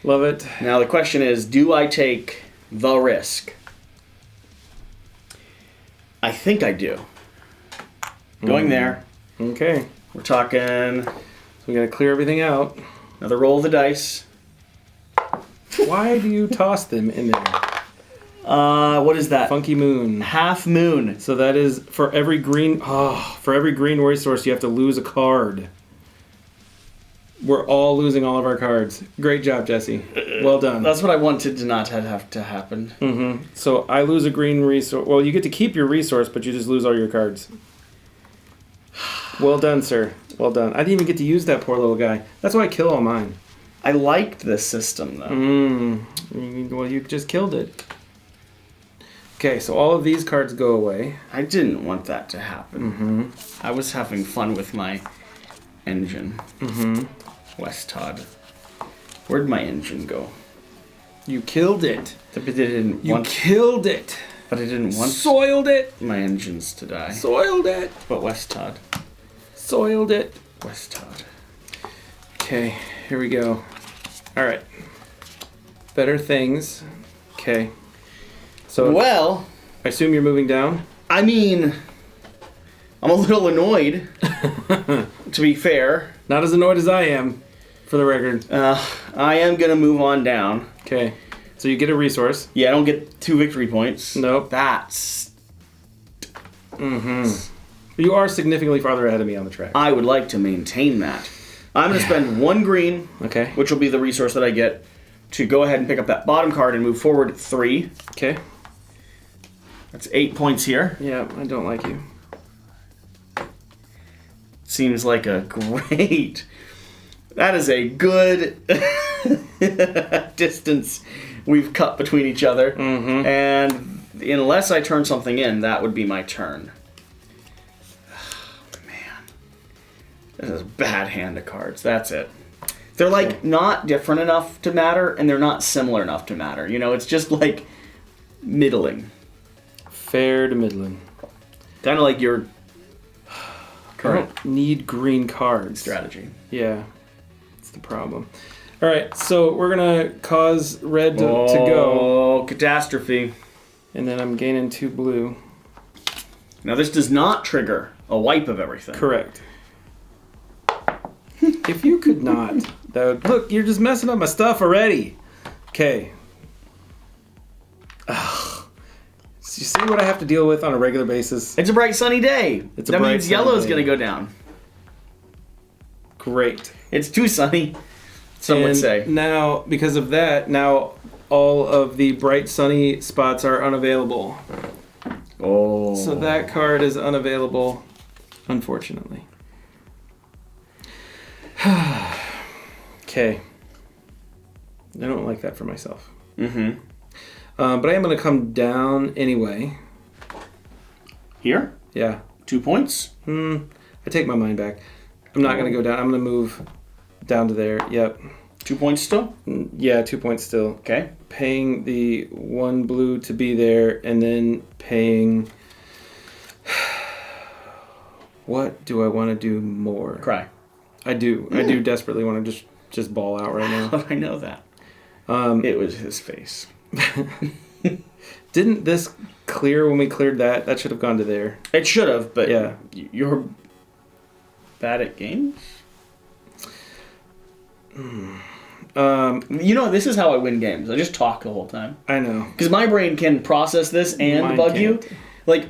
Love it. Now the question is, do I take the risk? I think I do. Going there. Okay. We're talking... So we gotta clear everything out. Another roll of the dice. Why do you toss them in there? What is that? Funky moon. Half moon. So that is for every green resource you have to lose a card. We're all losing all of our cards. Great job, Jesse. Well done. That's what I wanted to not have to happen. So I lose a green resource. Well, you get to keep your resource, but you just lose all your cards. Well done, sir. Well done. I didn't even get to use that poor little guy. That's why I kill all mine. I liked this system, though. Well, you just killed it. Okay, so all of these cards go away. I didn't want that to happen. I was having fun with my engine. West Todd. Where'd my engine go? You killed it. But it didn't You killed it. But I didn't want Soiled it. my engines to die. Soiled it. But West Todd. Soiled it. West Todd. Okay, here we go. All right. Better things. Okay. So well, I assume you're moving down? I mean, I'm a little annoyed, to be fair. Not as annoyed as I am, for the record. I am going to move on down. Okay. So you get a resource. Yeah, I don't get 2 victory points. Nope. That's... You are significantly farther ahead of me on the track. I would like to maintain that. I'm going to spend 1 green, Okay. which will be the resource that I get, to go ahead and pick up that bottom card and move forward 3. Okay. That's 8 points here. Yeah, I don't like you. Seems like a great... That is a good distance we've cut between each other. And unless I turn something in, that would be my turn. Oh, man. This is a bad hand of cards. That's it. They're like not different enough to matter, and they're not similar enough to matter. You know, it's just like middling. Fair to middling. Kind of like your I don't need green cards. strategy. Yeah, that's the problem. All right, so we're gonna cause red to go. Oh, catastrophe! And then I'm gaining 2 blue. Now this does not trigger a wipe of everything. Correct. If you could not, that would, look, you're just messing up my stuff already. Okay. So you see what I have to deal with on a regular basis? It's a bright sunny day. It's a that bright means sunny yellow is day. going to go down. Great. It's too sunny. Some would say. Now, because of that, now all of the bright sunny spots are unavailable. Oh. So that card is unavailable, unfortunately. Okay. I don't like that for myself. But I am going to come down anyway. Here? Yeah. 2 points? I take my mind back. I'm not going to go down. I'm going to move down to there. Yep. 2 points still? Yeah, 2 points still. Okay. Paying the 1 blue to be there, and then paying... What do I want to do more? Cry. I do. I do desperately want to just ball out right now. I know that. It was his face. Didn't this clear when we cleared that? That should have gone to there. It should have, but yeah. You're bad at games? This is how I win games. I just talk the whole time. I know. Because my brain can process this and Mine bug can't. you. Like,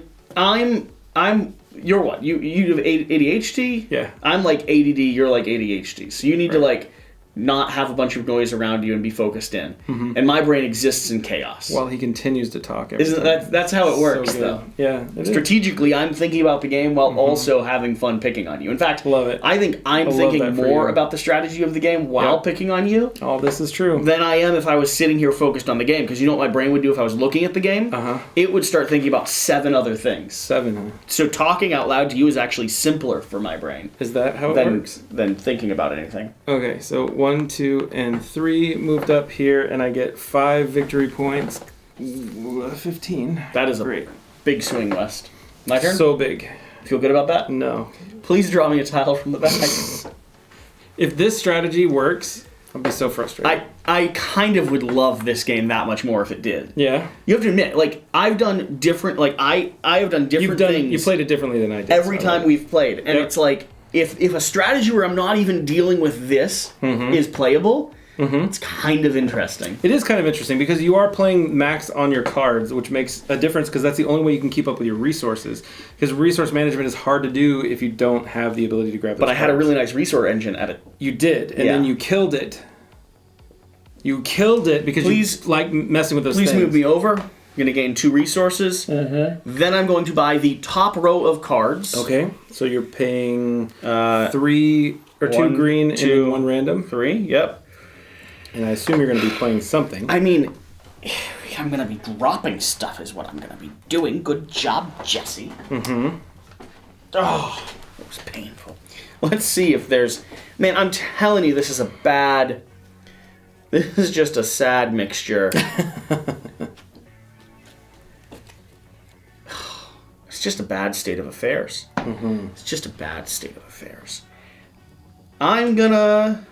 you're what? You have ADHD? Yeah. I'm like ADD, you're like ADHD. So you need to like not have a bunch of noise around you and be focused in. Mm-hmm. And my brain exists in chaos. While he continues to talk every Isn't time. that's how it works, so though. Yeah. Strategically, I'm thinking about the game while also having fun picking on you. In fact, love it. I think I'm thinking more about the strategy of the game while picking on you. Oh, this is true. Than I am if I was sitting here focused on the game. Because you know what my brain would do if I was looking at the game? It would start thinking about 7 other things. 7, huh? So talking out loud to you is actually simpler for my brain. Is that how it works? Than thinking about anything. Okay, so 1, 2, and 3 moved up here, and I get 5 victory points. 15. That is a big swing, West. My turn? So big. Feel good about that? No. Please draw me a tile from the back. If this strategy works, I'll be so frustrated. I kind of would love this game that much more if it did. Yeah? You have to admit, like, I've done different, like, I have done different things. You played it differently than I did. Every time we've played. And it's like, if a strategy where I'm not even dealing with this is playable, it's kind of interesting. It is kind of interesting because you are playing max on your cards, which makes a difference because that's the only way you can keep up with your resources. Because resource management is hard to do if you don't have the ability to grab those But I had a really nice resource engine at it. You did, and then you killed it. You killed it because you like messing with those things. Please move me over. I'm going to gain 2 resources. Then I'm going to buy the top row of cards. Okay, so you're paying 3 or 2 green and 1 random. 3, yep. And I assume you're going to be playing something. I mean, I'm going to be dropping stuff is what I'm going to be doing. Good job, Jesse. Oh, that was painful. Let's see if there's... Man, I'm telling you, this is a bad... This is just a sad mixture. It's just a bad state of affairs. It's just a bad state of affairs. I'm gonna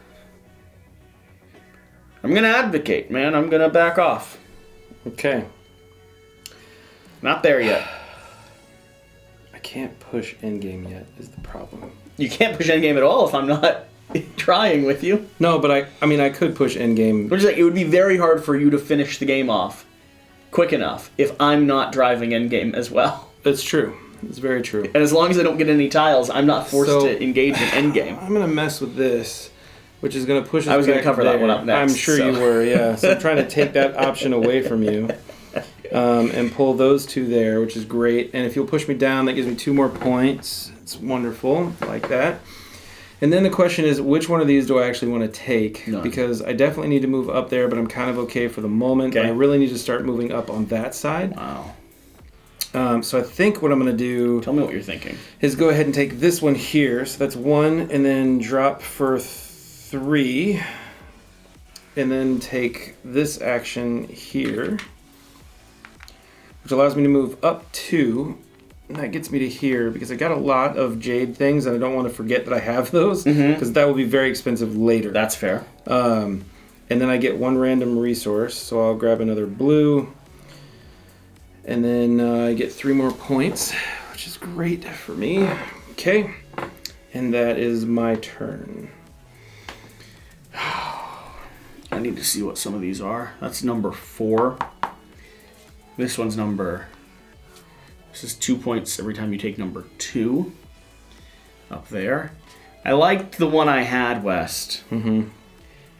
advocate, man. I'm gonna back off. Okay. Not there yet. I can't push endgame yet, is the problem. You can't push endgame at all if I'm not trying with you. No, but I could push endgame. It would be very hard for you to finish the game off quick enough if I'm not driving endgame as well. That's true. It's very true. And as long as I don't get any tiles, I'm not forced to engage in endgame. I'm going to mess with this, which is going to push us back. I was going to cover that one up next. I'm sure you were, yeah. So I'm trying to take that option away from you and pull those 2 there, which is great. And if you'll push me down, that gives me 2 more points. It's wonderful. I like that. And then the question is, which one of these do I actually want to take? None. Because I definitely need to move up there, but I'm kind of okay for the moment. Okay. I really need to start moving up on that side. Wow. So I think what I'm going to do... Tell me what you're thinking. ...is go ahead and take this one here. So that's 1, and then drop for 3. And then take this action here, which allows me to move up 2. And that gets me to here because I got a lot of jade things and I don't want to forget that I have those because that will be very expensive later. That's fair. And then I get 1 random resource, so I'll grab another blue. And then I get 3 more points, which is great for me. Okay. And that is my turn. I need to see what some of these are. That's number 4. This one's number... This is 2 points every time you take number 2. Up there. I liked the one I had, West.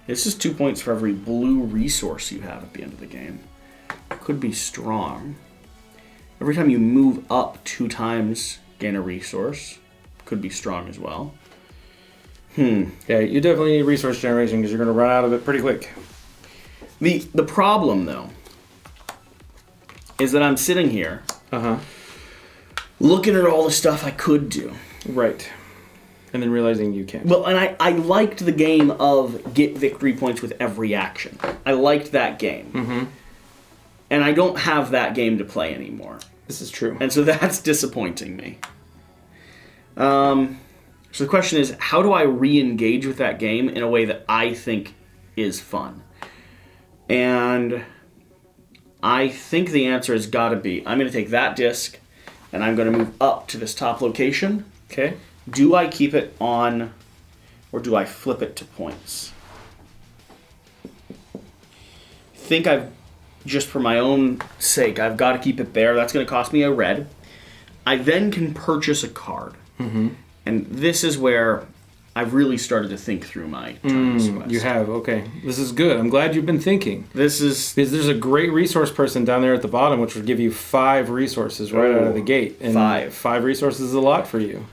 This is 2 points for every blue resource you have at the end of the game. Could be strong. Every time you move up 2 times, gain a resource. Could be strong as well. Yeah, you definitely need resource generation because you're going to run out of it pretty quick. The problem, though, is that I'm sitting here looking at all the stuff I could do. Right. And then realizing you can't. Well, and I liked the game of get victory points with every action. I liked that game. And I don't have that game to play anymore. This is true. And so that's disappointing me. So the question is, how do I re-engage with that game in a way that I think is fun? And I think the answer has got to be, I'm going to take that disc, and I'm going to move up to this top location. Okay. Do I keep it on, or do I flip it to points? I think just for my own sake, I've got to keep it there. That's going to cost me a red. I then can purchase a card. Mm-hmm. And this is where I've really started to think through my turns. You have, okay. This is good. I'm glad you've been thinking. Because there's a great resource person down there at the bottom, which would give you 5 resources right out of the gate. And 5 resources is a lot for you.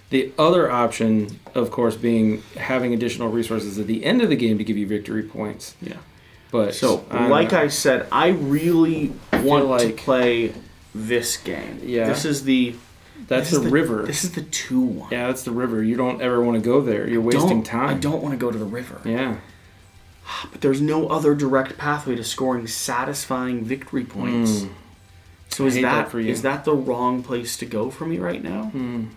The other option, of course, being having additional resources at the end of the game to give you victory points. Yeah. But so, like I said, I really want to play this game. Yeah. This is the... That's the river. This is the 2 one. Yeah, that's the river. You don't ever want to go there. You're wasting time. I don't want to go to the river. Yeah. But there's no other direct pathway to scoring satisfying victory points. So is that the wrong place to go for me right now? I'm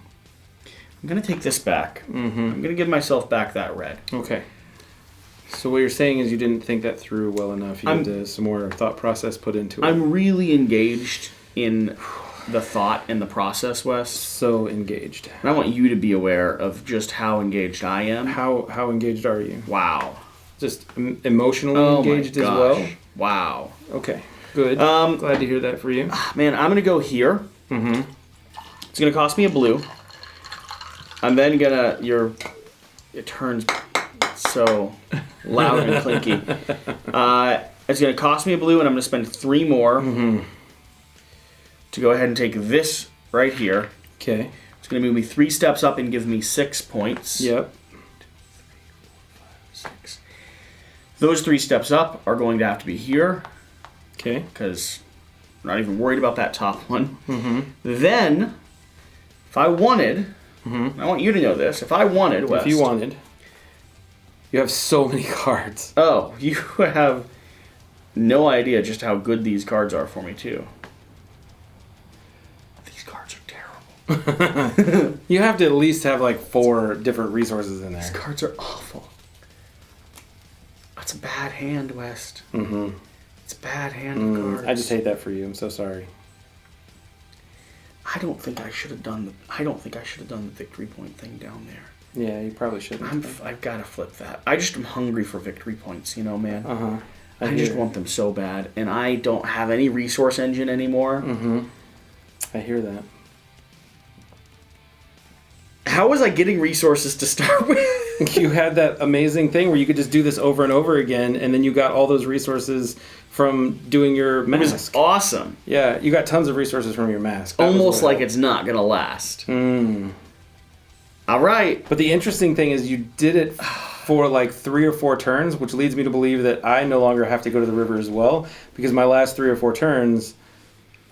going to take this back. I'm going to give myself back that red. Okay. So what you're saying is you didn't think that through well enough. You had some more thought process put into it. I'm really engaged in the thought and the process, Wes. So engaged. And I want you to be aware of just how engaged I am. How engaged are you? Wow. Just emotionally engaged as well? Wow. Okay. Good. Glad to hear that for you. Man, I'm going to go here. It's going to cost me a blue. I'm then going to... It turns so loud and clinky. It's going to cost me a blue, and I'm going to spend 3 more to go ahead and take this right here. Okay. It's going to move me 3 steps up and give me 6 points. Yep. 2, 3, 4, 5, 6. Those 3 steps up are going to have to be here. Okay. Because I'm not even worried about that top one. Then, if I wanted, I want you to know this, if I wanted, West, if you wanted, you have so many cards. Oh, you have no idea just how good these cards are for me, too. These cards are terrible. You have to at least have like 4 different resources in there. These cards are awful. That's a bad hand, West. It's a bad hand of cards. I just hate that for you. I'm so sorry. I don't think I should have done the victory point thing down there. Yeah, you probably shouldn't. I've got to flip that. I just am hungry for victory points, man. I just want them so bad, and I don't have any resource engine anymore. I hear that. How was I getting resources to start with? You had that amazing thing where you could just do this over and over again, and then you got all those resources from doing your mask. It was awesome. Yeah, you got tons of resources from your mask. Almost like it's not going to last. All right. But the interesting thing is you did it for like 3 or 4 turns, which leads me to believe that I no longer have to go to the river as well, because my last 3 or 4 turns,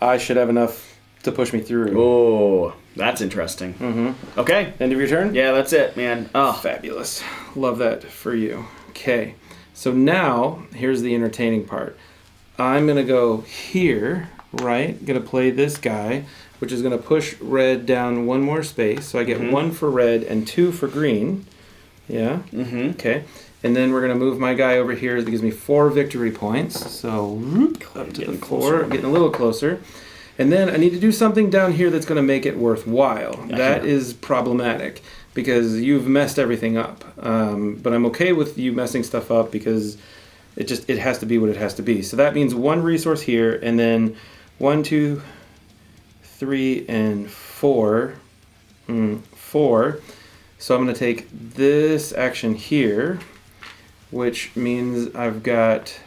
I should have enough to push me through. Oh, that's interesting. Okay. End of your turn? Yeah, that's it, man. Oh, fabulous. Love that for you. Okay. So now, here's the entertaining part. I'm going to go here, right? Going to play this guy, which is going to push red down 1 more space. So I get 1 for red and 2 for green. Yeah? Okay. And then we're going to move my guy over here. That gives me 4 victory points. So up to the 4. Getting a little closer. And then I need to do something down here that's going to make it worthwhile. That is problematic because you've messed everything up. But I'm okay with you messing stuff up because it has to be what it has to be. So that means 1 resource here, and then 1, 2, 3, and 4. 4. So I'm going to take this action here, which means I've got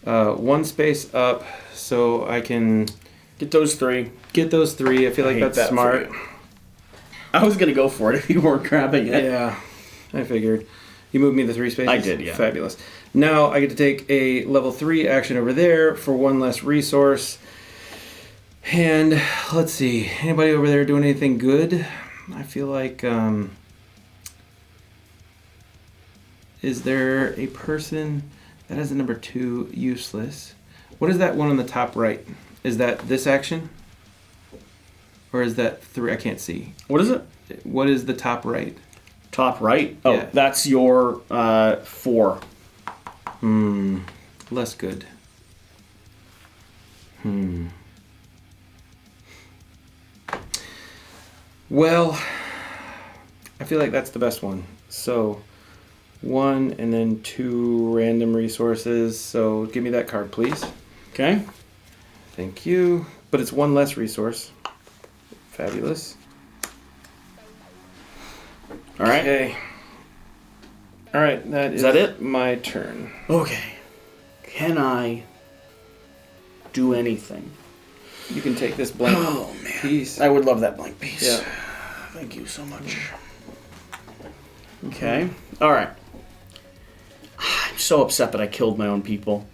1 space up, so I can get those 3. Get those 3. I feel like that's smart. I was going to go for it if you weren't grabbing it. Yeah, I figured. You moved me the 3 spaces? I did, yeah. Fabulous. Now I get to take a level 3 action over there for 1 less resource. And let's see. Anybody over there doing anything good? I feel like... is there a person that has a number 2 useless? What is that one on the top right? Is that this action? Or is that 3? I can't see. What is it? What is the top right? Top right? Oh, Yeah. that's your 4. Less good. Well, I feel like that's the best one. So, 1 and then 2 random resources. So, give me that card, please. Okay. Thank you. But it's 1 less resource. Fabulous. All right. Okay. All right, Is that it? My turn. Okay. Can I do anything? You can take this blank piece. I would love that blank piece. Yeah. Thank you so much. Okay. All right. I'm so upset that I killed my own people.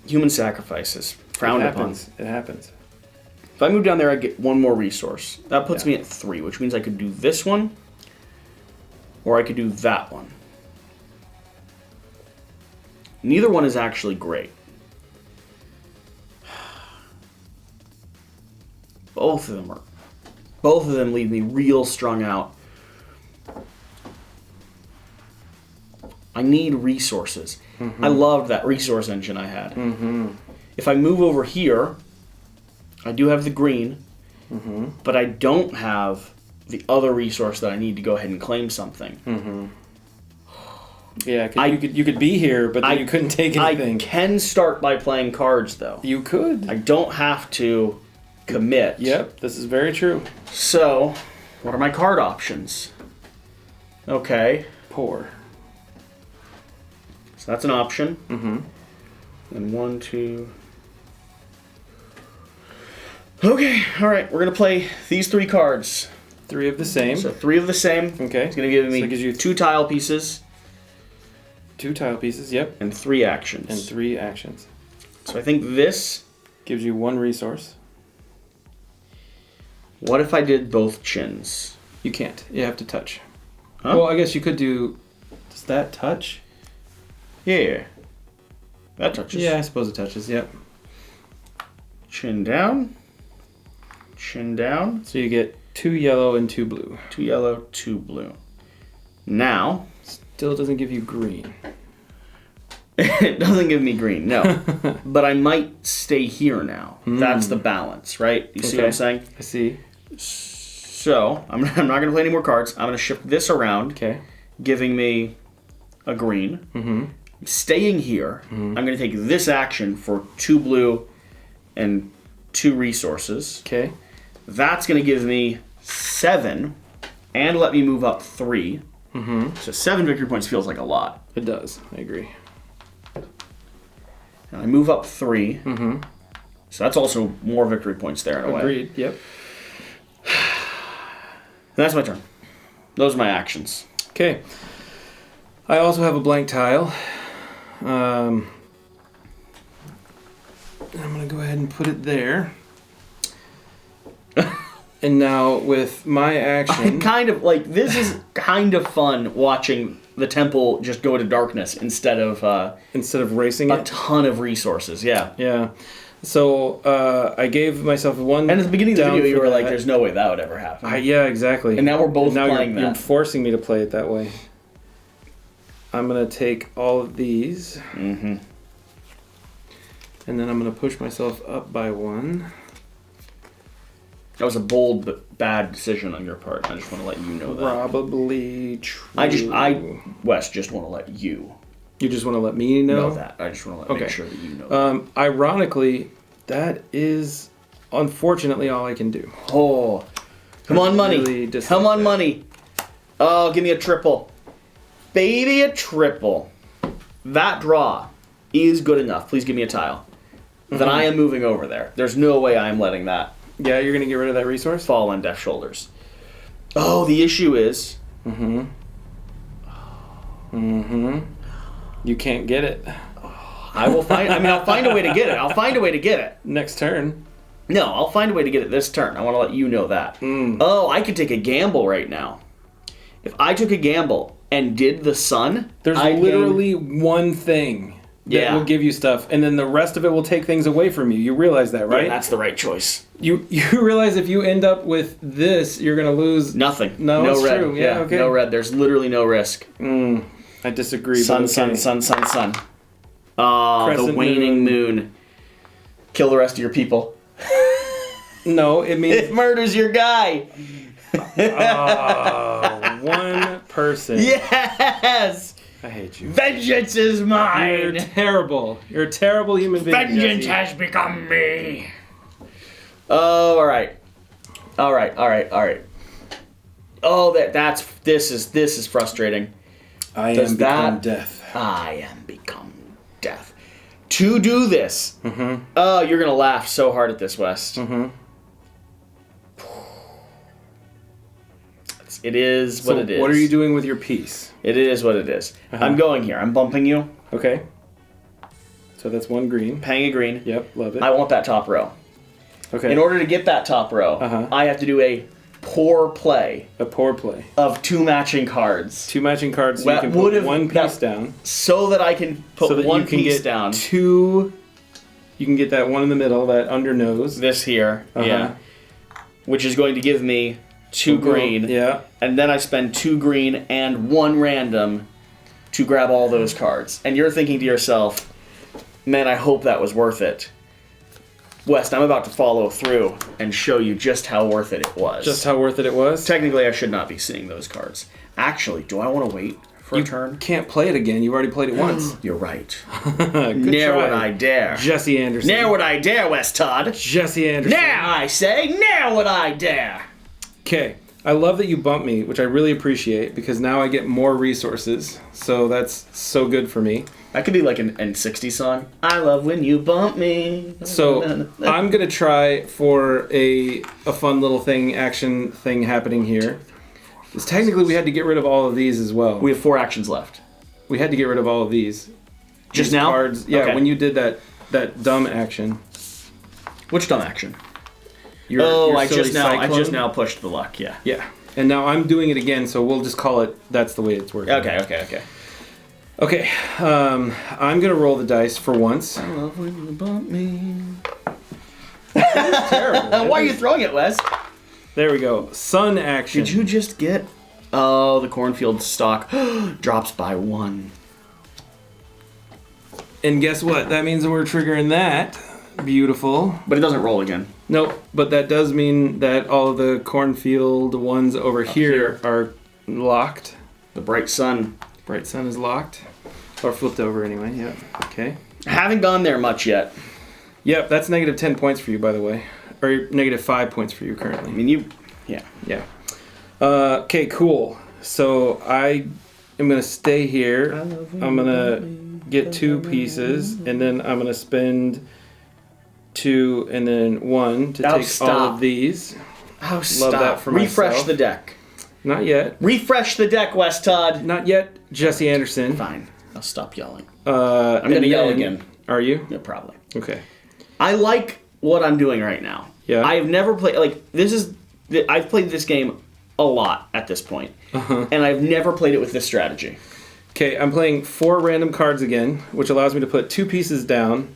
Human sacrifices. Frowned upon. It happens. If I move down there, I get 1 more resource. That puts me at 3, which means I could do this one, or I could do that one. Neither one is actually great. Both of them leave me real strung out. I need resources. I loved that resource engine I had. If I move over here, I do have the green, but I don't have the other resource that I need to go ahead and claim something. Yeah, you could be here, but then you couldn't take anything. I can start by playing cards, though. You could. I don't have to commit. Yep, this is very true. So, what are my card options? Okay. Poor. So that's an option. And 1, 2... Okay, alright, we're going to play these 3 cards. 3 of the same. So 3 of the same. Okay. It's going to give me So it gives you 2 tile pieces. 2 tile pieces, yep. And 3 actions. And 3 actions. So I think this... Gives you 1 resource. What if I did both chins? You can't. You have to touch. Huh? Well, I guess you could do... Does that touch? Yeah. That touches. Yeah, I suppose it touches, yep. Chin down. Chin down. So you get 2 yellow and 2 blue. 2 yellow, 2 blue. Now... Still doesn't give you green. It doesn't give me green, no. But I might stay here now. That's the balance, right? You see what I'm saying? I see. So, I'm not going to play any more cards. I'm going to shift this around, giving me a green. I'm staying here. I'm going to take this action for 2 blue and 2 resources. Okay. That's going to give me 7 and let me move up 3. So 7 victory points feels like a lot. It does. I agree. And I move up 3. So that's also more victory points there in a way. Agreed. Yep. And that's my turn. Those are my actions. Okay. I also have a blank tile. I'm going to go ahead and put it there. And now with my action... This is kind of fun watching the temple just go to darkness instead of racing a ton of resources. Yeah. Yeah. So I gave myself 1 And at the beginning of the video, you were like, that. there's no way that would ever happen. Yeah, exactly. And now we're both playing that. You're forcing me to play it that way. I'm going to take all of these. And then I'm going to push myself up by 1. That was a bold but bad decision on your part. I just want to let you know that. Probably true. Wes, just want to let you. You just want to let me know that. I just want to make sure that you know that. Ironically, that is unfortunately all I can do. Oh, come on, money. Come on, money. Oh, give me a triple. Baby, a triple. That draw is good enough. Please give me a tile. Then I am moving over there. There's no way I am letting that. Yeah, you're going to get rid of that resource? Fall on deaf shoulders. Oh, the issue is... You can't get it. I'll find a way to get it. I'll find a way to get it. Next turn. No, I'll find a way to get it this turn. I want to let you know that. Oh, I could take a gamble right now. If I took a gamble and did the sun... There's literally one thing that will give you stuff, and then the rest of it will take things away from you. You realize that, right? Yeah, that's the right choice. You realize if you end up with this, you're going to lose... Nothing. No, it's red. true. Yeah, okay. No red. There's literally no risk. I disagree. Sun. The waning moon. Kill the rest of your people. No, it means... It murders your guy. One person. Yes! I hate you. Vengeance is mine! You're terrible. You're a terrible human being. Vengeance has become me! Oh, alright. Alright. Oh, this is frustrating. I am become death. I am become death. To do this. Oh, you're gonna laugh so hard at this, West. It is what it is. What are you doing with your piece? It is what it is. I'm going here. I'm bumping you. Okay. So that's one green. Paying a green. Yep, love it. I want that top row. Okay. In order to get that top row, I have to do a poor play. A poor play. Of 2 matching cards. 2 matching cards, so you can put one piece down. So that I can put one piece down. 2... You can get that one in the middle, that under nose. This here, yeah. Which is going to give me 2 green. Yeah. And then I spend 2 green and 1 random to grab all those cards. And you're thinking to yourself, man, I hope that was worth it. West, I'm about to follow through and show you just how worth it was. Just how worth it was? Technically, I should not be seeing those cards. Actually, do I want to wait for a turn? You can't play it again. You've already played it once. You're right. Ne'er would I dare. Jesse Anderson. Ne'er would I dare, West Todd. Jesse Anderson. Now I say, ne'er would I dare. Okay. I love that you bumped me, which I really appreciate, because now I get more resources. So that's so good for me. That could be like an N60 song. I love when you bump me. So I'm going to try for a fun little action thing happening here. Because technically we had to get rid of all of these as well. We have 4 actions left. We had to get rid of all of these. Just now? Cards. Yeah, okay. When you did that dumb action. Which dumb action? I just now pushed the luck, yeah. Yeah. And now I'm doing it again, so we'll just call it that's the way it's working. Okay. Okay, I'm going to roll the dice for once. I love when you bump me. That's terrible. Why are you throwing it, Wes? There we go. Sun action. Did you just get... Oh, the cornfield stock drops by 1. And guess what? That means that we're triggering that. Beautiful. But it doesn't roll again. Nope, but that does mean that all of the cornfield ones over here are locked. The bright sun. Bright sun is locked. Or flipped over anyway, yeah. Okay. I haven't gone there much yet. Yep, that's negative 10 points for you, by the way. Or negative 5 points for you currently. I mean, yeah. Yeah. Okay, cool. So I am going to stay here. I'm going to get 2 pieces, and then I'm going to spend 2 and then 1 to take all of these. Oh, Love that for myself. Refresh the deck. Not yet. Refresh the deck, West Todd. Not yet, Jesse Anderson. Fine. I'll stop yelling. I'm going to yell again. Are you? Yeah, probably. Okay. I like what I'm doing right now. Yeah. I've never played... I've played this game a lot at this point. And I've never played it with this strategy. Okay, I'm playing 4 random cards again, which allows me to put 2 pieces down,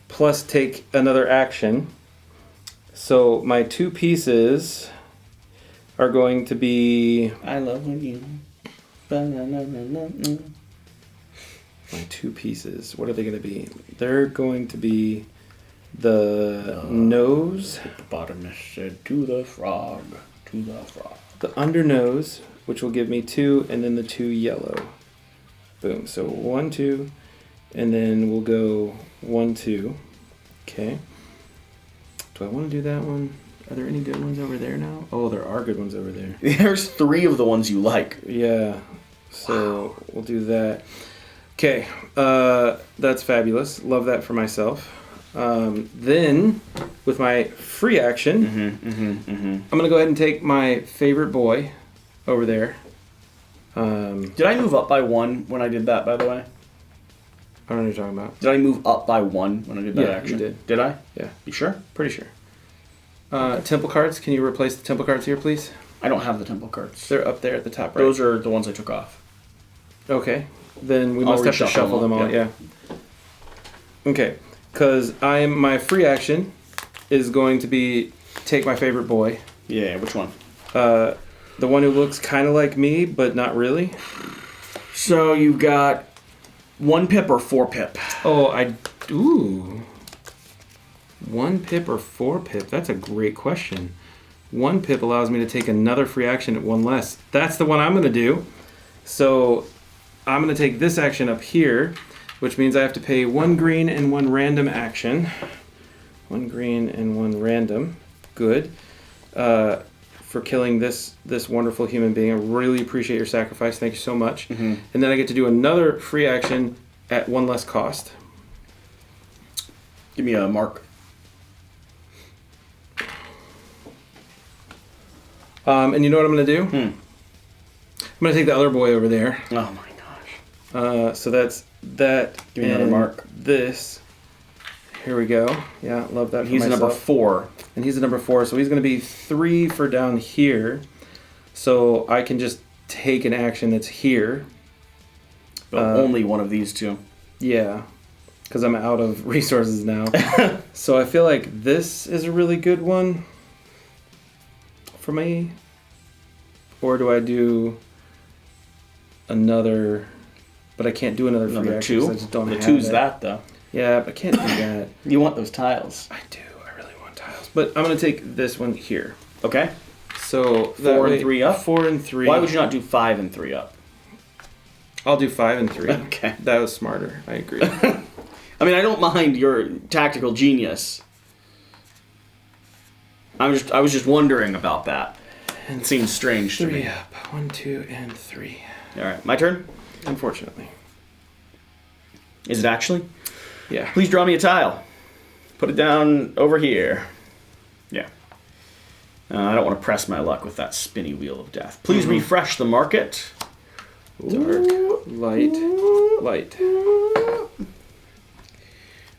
plus take another action. So my 2 pieces are going to be... I love when you... My 2 pieces, what are they going to be? They're going to be the nose. Hippopotamus said to the frog, to the frog. The under nose, which will give me 2, and then the 2 yellow. Boom. So 1, 2, and then we'll go 1, 2. Okay. Do I want to do that one? Are there any good ones over there now? Oh, there are good ones over there. There's 3 of the ones you like. Yeah. So we'll do that. Okay. That's fabulous. Love that for myself. Then, with my free action, I'm going to go ahead and take my favorite boy over there. Did I move up by 1 when I did that, by the way? I don't know what you're talking about. Did I move up by 1 when I did that action? You did. Did I? Yeah. You sure? Pretty sure. Temple cards. Can you replace the temple cards here, please? I don't have the temple cards. They're up there at the top right. Those are the ones I took off. Okay. Then we must have to shuffle them all. Yeah. Okay, because my free action is going to be take my favorite boy. Yeah, which one? The one who looks kind of like me, but not really. So you've got 1 pip or 4 pip? Oh, ooh. 1 pip or 4 pip? That's a great question. 1 pip allows me to take another free action at 1 less. That's the one I'm going to do. So I'm going to take this action up here, which means I have to pay 1 green and 1 random action. 1 green and 1 random. Good. For killing this wonderful human being. I really appreciate your sacrifice. Thank you so much. Mm-hmm. And then I get to do another free action at 1 less cost. Give me a mark. And you know what I'm going to do? I'm going to take the other boy over there. Oh my gosh. So that's that. Give me another mark. This. Here we go. Yeah, love that. He's a number 4. And he's a number 4, so he's going to be 3 for down here. So I can just take an action that's here. But only one of these 2. Yeah, because I'm out of resources now. So I feel like this is a really good one for me. Or do I do another? But I can't do another free action. 2? I just don't the have 2's it. that, though. Yeah, but I can't do that. You want those tiles. I do. I really want tiles. But I'm going to take this one here. Okay. So 4 and 3 up? 4 and 3. Why would you not do 5 and 3 up? I'll do 5 and 3. Okay. That was smarter. I agree. I mean, I don't mind your tactical genius. I was just wondering about that. It seems strange to 3 me. up. 1, 2, and 3. All right, my turn? Unfortunately. Is it actually? Yeah. Please draw me a tile. Put it down over here. Yeah. I don't want to press my luck with that spinny wheel of death. Please refresh the market. Dark, light, light.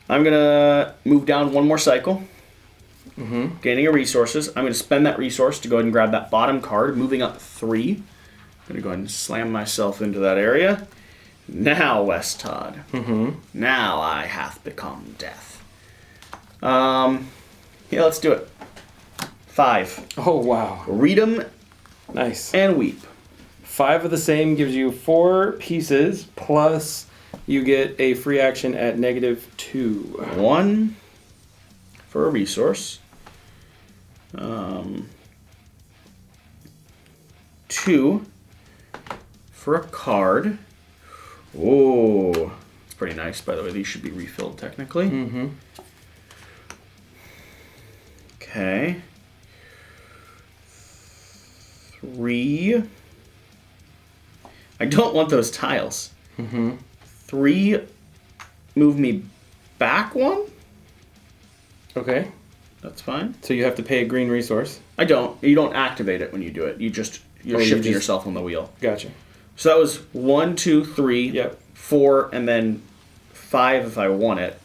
I'm going to move down 1 more cycle. Gaining a resources. I'm going to spend that resource to go ahead and grab that bottom card, moving up 3. I'm going to go ahead and slam myself into that area. Now, West Todd. Now I hath become death. Yeah, let's do it. 5. Oh, wow. Read 'em Nice. and weep. 5 of the same gives you 4 pieces, plus you get a free action at -2. 1 for a resource. 2 for a card. Oh, it's pretty nice, by the way. These should be refilled, technically. Okay. 3. I don't want those tiles. 3. Move me back 1. Okay. That's fine. So you have to pay a green resource. I don't. You don't activate it when you do it. You're shifting yourself on the wheel. Gotcha. So that was 1, 2, 3, Yep. 4, and then 5 if I want it.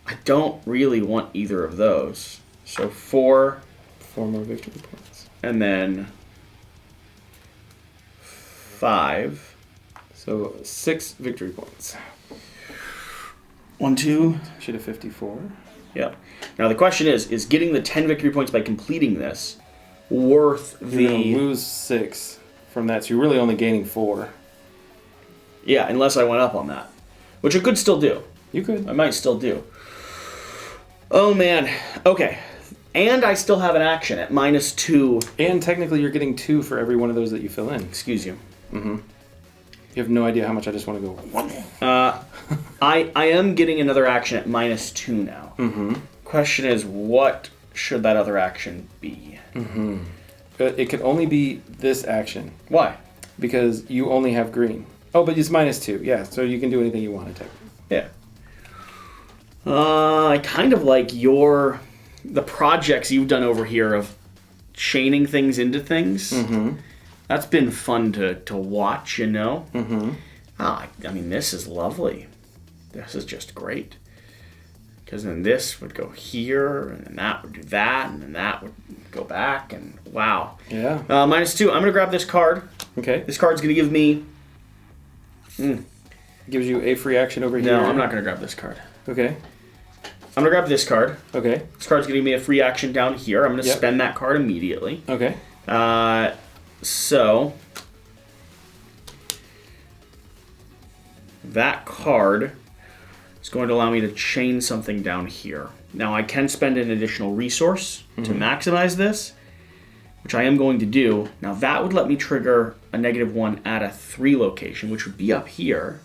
I don't really want either of those. So 4, 4 more victory points. and then 5. So 6 victory points. 1, 2. Should have 54. Yep. Now the question is getting the 10 victory points by completing this worth You're going the... to lose 6 from that, so you're really only gaining 4. Yeah, unless I went up on that. Which I could still do. You could. I might still do. Oh, man. Okay. And I still have an action at -2. And technically you're getting 2 for every one of those that you fill in. Excuse you. You have no idea how much I just want to go. I am getting another action at -2 now. Question is, what should that other action be? It could only be this action. Why? Because you only have green. Oh, but it's -2. Yeah, so you can do anything you want to take. Yeah. I kind of like the projects you've done over here of chaining things into things. That's been fun to watch, you know? I mean, this is lovely. This is just great. Because then this would go here, and then that would do that, and then that would go back, and wow. Yeah. -2. I'm going to grab this card. Okay. This card's going to give me... Gives you a free action over here. No, I'm not going to grab this card. Okay. I'm going to grab this card. Okay. This card's going to give me a free action down here. I'm going to spend that card immediately. Okay. So... that card is going to allow me to chain something down here. Now, I can spend an additional resource to maximize this, which I am going to do. Now, that would let me trigger a -1 at a 3 location, which would be up here.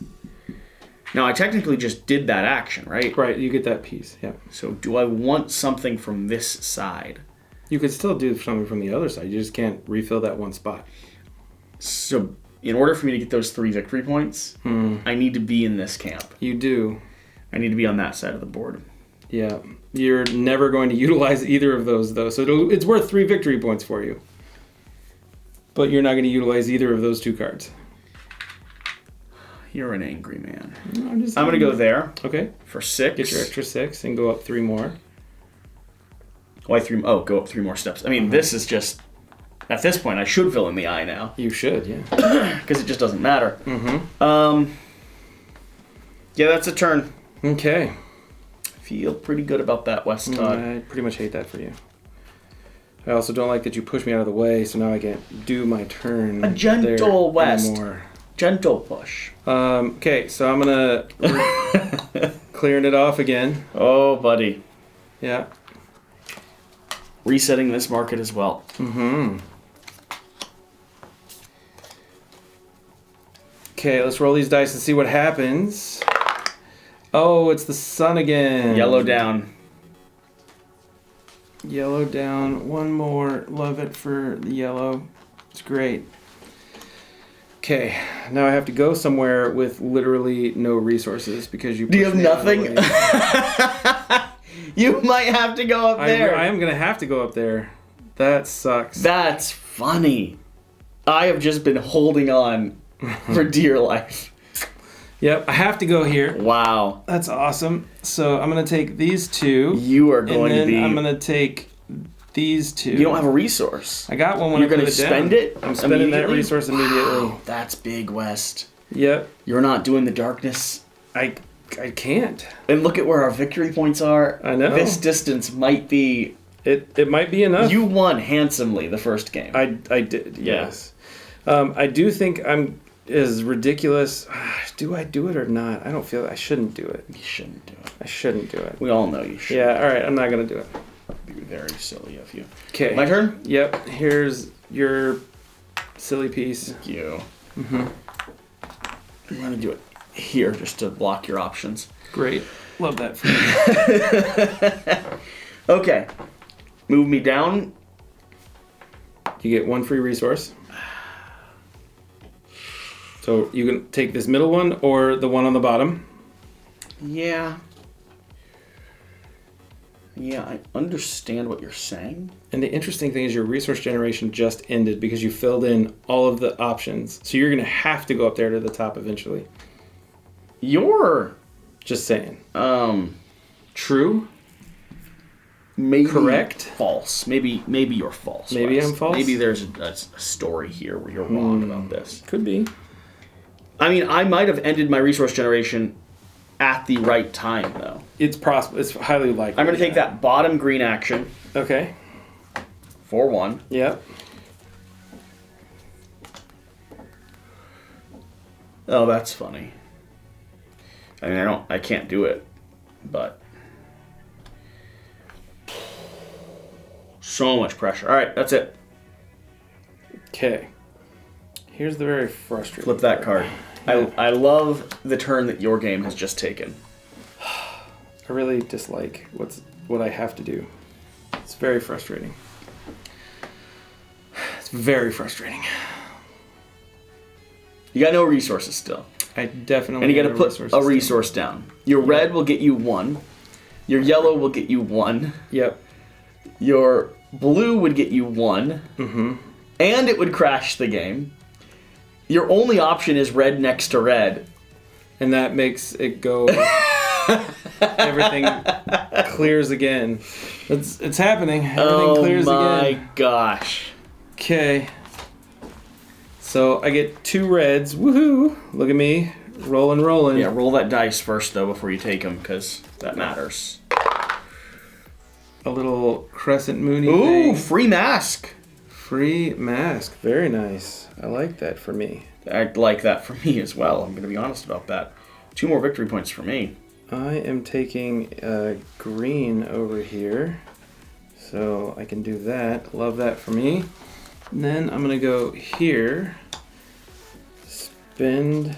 Now, I technically just did that action, right? Right, you get that piece, yeah. So, do I want something from this side? You could still do something from the other side. You just can't refill that one spot. So, in order for me to get those 3 victory points, I need to be in this camp. You do. I need to be on that side of the board. Yeah. You're never going to utilize either of those, though. So it's worth 3 victory points for you. But you're not going to utilize either of those 2 cards. You're an angry man. No, I'm going to go there. Okay. For 6. Get your extra 6 and go up 3 more. Go up 3 more steps. I mean, this is just... At this point, I should fill in the eye now. You should, yeah. Because it just doesn't matter. Yeah, that's a turn. Okay. Feel pretty good about that, West Todd. I pretty much hate that for you. I also don't like that you push me out of the way, so now I can't do my turn. A gentle West. Anymore. Gentle push. Okay, so I'm gonna clearing it off again. Oh, buddy. Yeah. Resetting this market as well. Okay, let's roll these dice and see what happens. Oh, it's the sun again. Yellow down. Yellow down. One more. Love it for the yellow. It's great. Okay, now I have to go somewhere with literally no resources because you. Do you have nothing? You might have to go up there. I am going to have to go up there. That sucks. That's funny. I have just been holding on for dear life. Yep, I have to go here. Wow. That's awesome. So I'm going to take these 2. You are going to be... I'm going to take these 2. You don't have a resource. I got one when You're I put going to spend it? I'm spending that resource immediately. Wow, that's big, West. Yep. You're not doing the darkness. I can't. And look at where our victory points are. I know. This distance might be... It might be enough. You won handsomely the first game. I did, yes. I do think I'm as ridiculous. Do I do it or not? I don't feel... I shouldn't do it. You shouldn't do it. I shouldn't do it. We all know you should. Yeah, all right. I'm not going to do it. It'd be very silly of you. Okay. My turn? Yep. Here's your silly piece. Thank you. I'm going to do it here just to block your options. Great. Love that for you. Okay. Move me down. You get 1 free resource. So you can take this middle one or the one on the bottom. Yeah. Yeah, I understand what you're saying. And the interesting thing is your resource generation just ended because you filled in all of the options. So you're going to have to go up there to the top eventually. You're... Just saying. True? Maybe correct? False. Maybe you're false. Maybe Wes. I'm false? Maybe there's a story here where you're wrong about this. Could be. I mean, I might have ended my resource generation at the right time, though. It's possible. It's highly likely. I'm going to take that bottom green action. Okay. For 1. Yep. Oh, that's funny. I mean, I can't do it, but so much pressure. All right, that's it. Okay. Here's the very frustrating Flip that card. Yeah. I love the turn that your game has just taken. I really dislike what I have to do. It's very frustrating. It's very frustrating. You got no resources still. I definitely. And you got to put a resource down. Your red will get you 1. Your yellow will get you 1. Yep. Your blue would get you 1. Mm-hmm. And it would crash the game. Your only option is red next to red. And that makes it go... Everything clears again. It's happening. Everything clears again. Oh my gosh. Okay. So I get 2 reds. Woohoo! Look at me. Rolling. Yeah, roll that dice first, though, before you take them, because that matters. A little crescent moony Ooh, thing. free mask. Free mask. Very nice. I like that for me. I like that for me as well. I'm going to be honest about that. 2 more victory points for me. I am taking green over here. So I can do that. Love that for me. And then I'm going to go here. Spend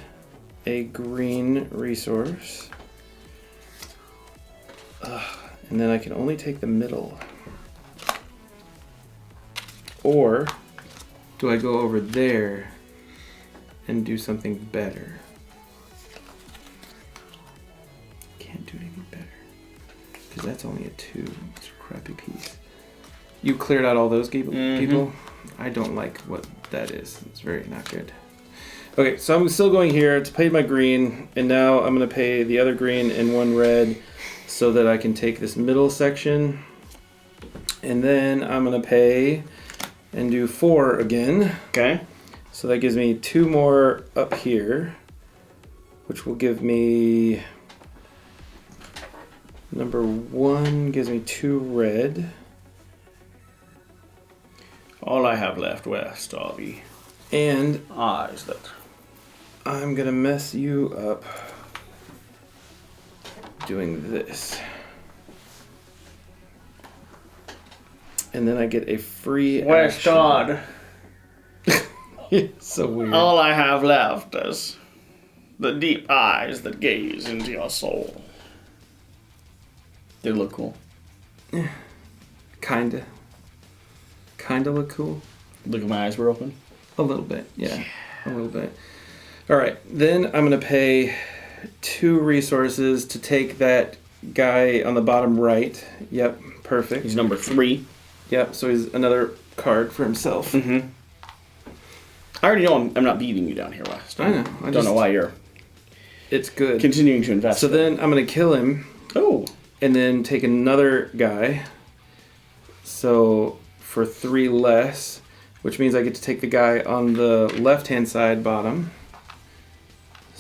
a green resource. And then I can only take the middle. Or do I go over there and do something better? Can't do anything better. Because that's only a 2. It's a crappy piece. You cleared out all those people? I don't like what that is. It's very not good. Okay, so I'm still going here to pay my green, and now I'm going to pay the other green and 1 red so that I can take this middle section. And then I'm going to pay and do 4 again. Okay. So that gives me 2 more up here, which will give me... Number 1 gives me 2 red. All I have left west are the And eyes that... I'm gonna mess you up doing this. And then I get a free West action. God. It's so weird. All I have left is the deep eyes that gaze into your soul. They look cool. Kinda look cool. Look at my eyes were open. A little bit, yeah. A little bit. Alright, then I'm gonna pay 2 resources to take that guy on the bottom right. Yep, perfect. He's number 3. Yep, so he's another card for himself. I already know I'm not beating you down here, West. I know. I don't know why you're It's good. continuing to invest. So then I'm gonna kill him. Oh. And then take another guy. So for 3 less, which means I get to take the guy on the left-hand side bottom.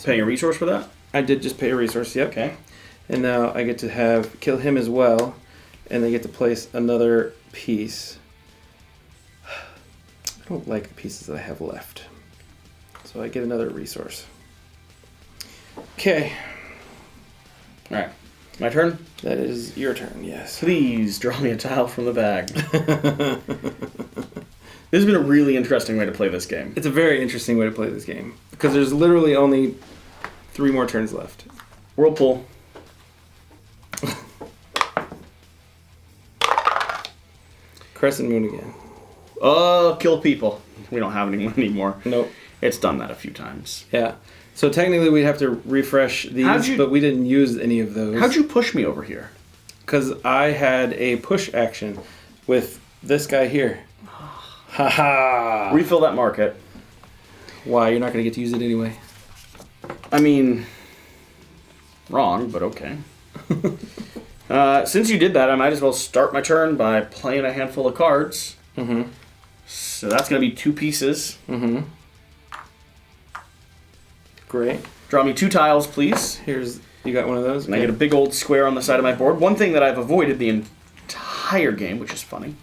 Paying a resource for that? I did just pay a resource, yep. Okay. And now I get to kill him as well, and they get to place another piece. I don't like the pieces that I have left. So I get another resource. Okay. Alright. My turn? That is your turn, yes. Please draw me a tile from the bag. This has been a really interesting way to play this game. It's a very interesting way to play this game. Because there's literally only 3 more turns left. Whirlpool. Crescent Moon again. Kill people. We don't have any money anymore. Nope. It's done that a few times. Yeah. So technically we'd have to refresh these, but we didn't use any of those. How'd you push me over here? Because I had a push action with this guy here. Haha. Refill that market. Why? You're not going to get to use it anyway. I mean, wrong, but okay. Since you did that, I might as well start my turn by playing a handful of cards. So that's going to be 2 pieces. Great. Draw me 2 tiles, please. You got one of those? And I get a big old square on the side of my board. One thing that I've avoided the entire game, which is funny.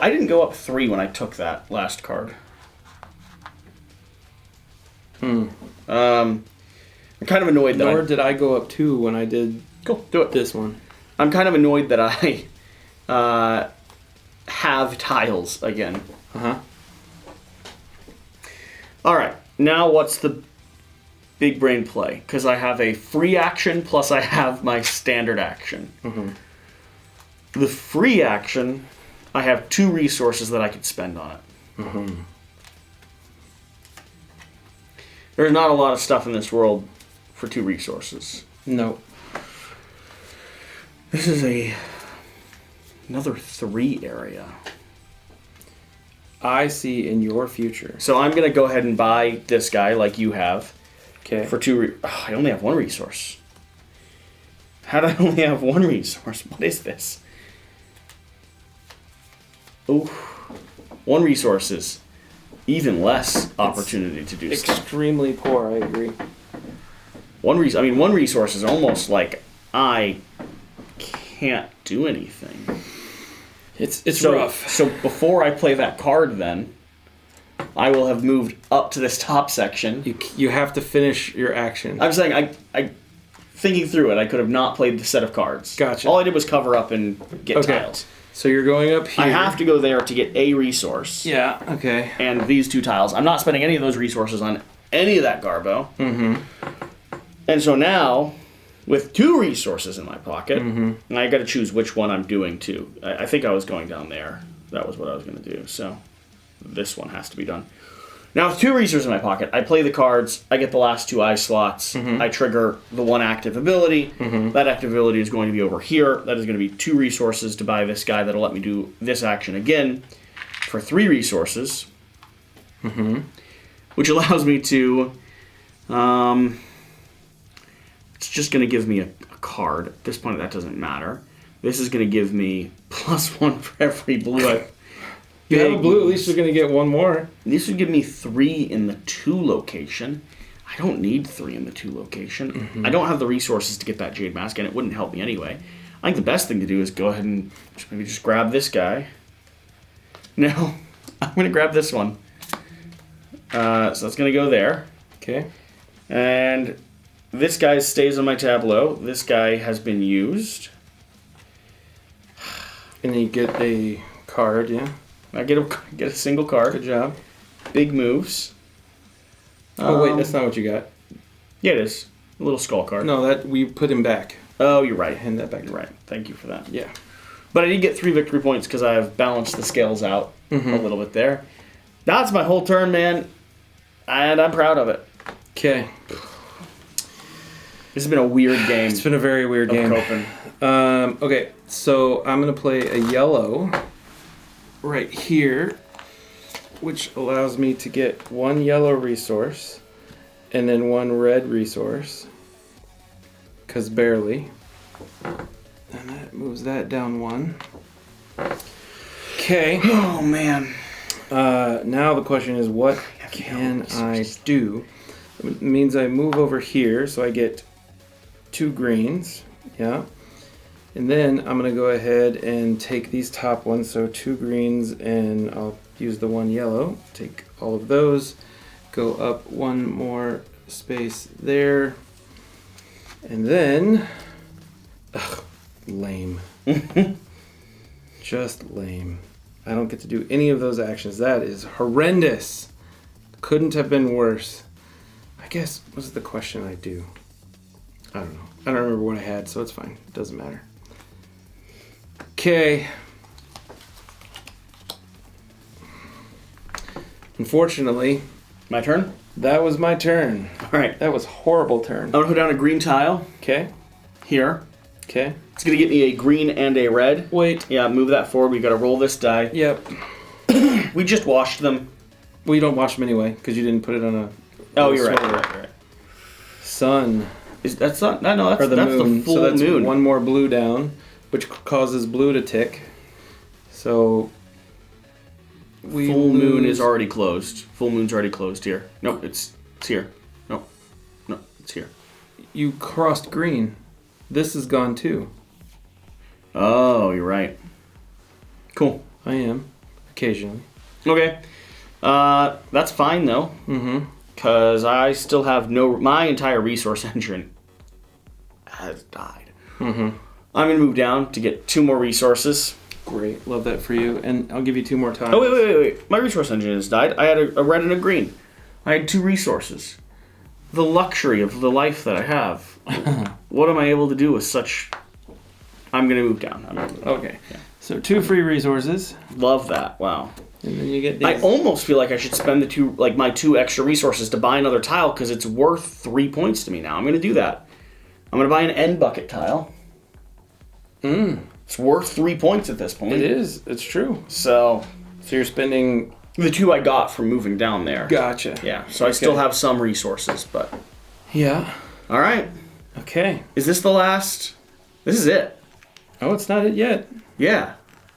I didn't go up 3 when I took that last card. I'm kind of annoyed that Nor did I go up 2 when I did Cool, do it. this one. I'm kind of annoyed that I have tiles again. Alright, now what's the big brain play? Because I have a free action plus I have my standard action. The free action, I have 2 resources that I could spend on it. There's not a lot of stuff in this world for 2 resources. No. This is another 3 area. I see in your future. So I'm going to go ahead and buy this guy like you have. Okay. For 2... I only have 1 resource. How do I only have 1 resource? What is this? Ooh. 1 resources. even less opportunity to do stuff. Extremely poor, I agree. One resource is almost like I can't do anything. It's rough. So before I play that card, then I will have moved up to this top section. You have to finish your action. I'm saying I thinking through it, I could have not played the set of cards. Gotcha. All I did was cover up and get tiles. So you're going up here. I have to go there to get a resource. Yeah. Okay. And these 2 tiles. I'm not spending any of those resources on any of that garbo. Mm-hmm. And so now, with 2 resources in my pocket, I got to choose which one I'm doing to. I think I was going down there. That was what I was going to do. So this one has to be done. Now, with 2 resources in my pocket, I play the cards. I get the last 2 eye slots. I trigger the 1 active ability. That active ability is going to be over here. That is going to be 2 resources to buy this guy that'll let me do this action again for 3 resources, which allows me to. It's just going to give me a card. At this point, that doesn't matter. This is going to give me +1 for every blue. You have a blue, at least you're going to get 1 more. This would give me 3 in the 2 location. I don't need 3 in the 2 location. I don't have the resources to get that Jade Mask, and it wouldn't help me anyway. I think the best thing to do is go ahead and maybe just grab this guy. No, I'm going to grab this one. So that's going to go there. Okay. And this guy stays on my tableau. This guy has been used. And then you get a card, yeah. I get a single card. Good job. Big moves. Oh, wait, that's not what you got. Yeah, it is. A little skull card. No, that we put him back. Oh, you're right. Hand that back. You're right. Thank you for that. Yeah. But I did get 3 victory points because I have balanced the scales out a little bit there. That's my whole turn, man. And I'm proud of it. Okay. This has been a weird game. It's been a very weird game. Copan. Okay, so I'm going to play a yellow right here, which allows me to get 1 yellow resource and then 1 red resource, because barely. And that moves that down 1. Okay. Oh, man. Now the question is, what can I do? It means I move over here, so I get 2 greens. Yeah. And then I'm going to go ahead and take these top ones, so 2 greens, and I'll use the 1 yellow. Take all of those, go up 1 more space there, and then... Ugh, lame. Just lame. I don't get to do any of those actions. That is horrendous. Couldn't have been worse. I guess, what's the question I do? I don't know. I don't remember what I had, so it's fine. It doesn't matter. Okay. Unfortunately, My turn? that was my turn. All right. That was a horrible turn. I'm going to put down a green tile Okay. here. Okay. It's going to get me a green and a red. Wait. Yeah, move that forward. We got to roll this die. Yep. We just washed them. Well, you don't watch them anyway, because you didn't put it on a... Oh, you're right. swivel. Right. Sun. That's not... No, that's, Or the that's moon. the full So that's moon. 1 more blue down, which causes blue to tick. So... we Full moon lose- is already closed. Full moon's already closed here. Nope, it's here. No, it's here. You crossed green. This is gone too. Oh, you're right. Cool. I am. Occasionally. Okay. That's fine though. Mm-hmm. Because I still have my entire resource engine has died. Mm-hmm. I'm going to move down to get 2 more resources. Great. Love that for you. And I'll give you 2 more times. Oh, wait. My resource engine has died. I had a red and a green. I had 2 resources. The luxury of the life that I have. What am I able to do with such... I'm going to move down. Okay. Yeah. So 2 free resources. Love that. Wow. And then you get these. I almost feel like I should spend my 2 extra resources to buy another tile because it's worth 3 points to me now. I'm going to do that. I'm going to buy an end bucket tile. It's worth 3 points at this point. It is. It's true. So you're spending... the 2 I got from moving down there. Gotcha. Yeah. So I still have some resources, but... Yeah. All right. Okay. Is this the last? This is it. Oh, it's not it yet. Yeah.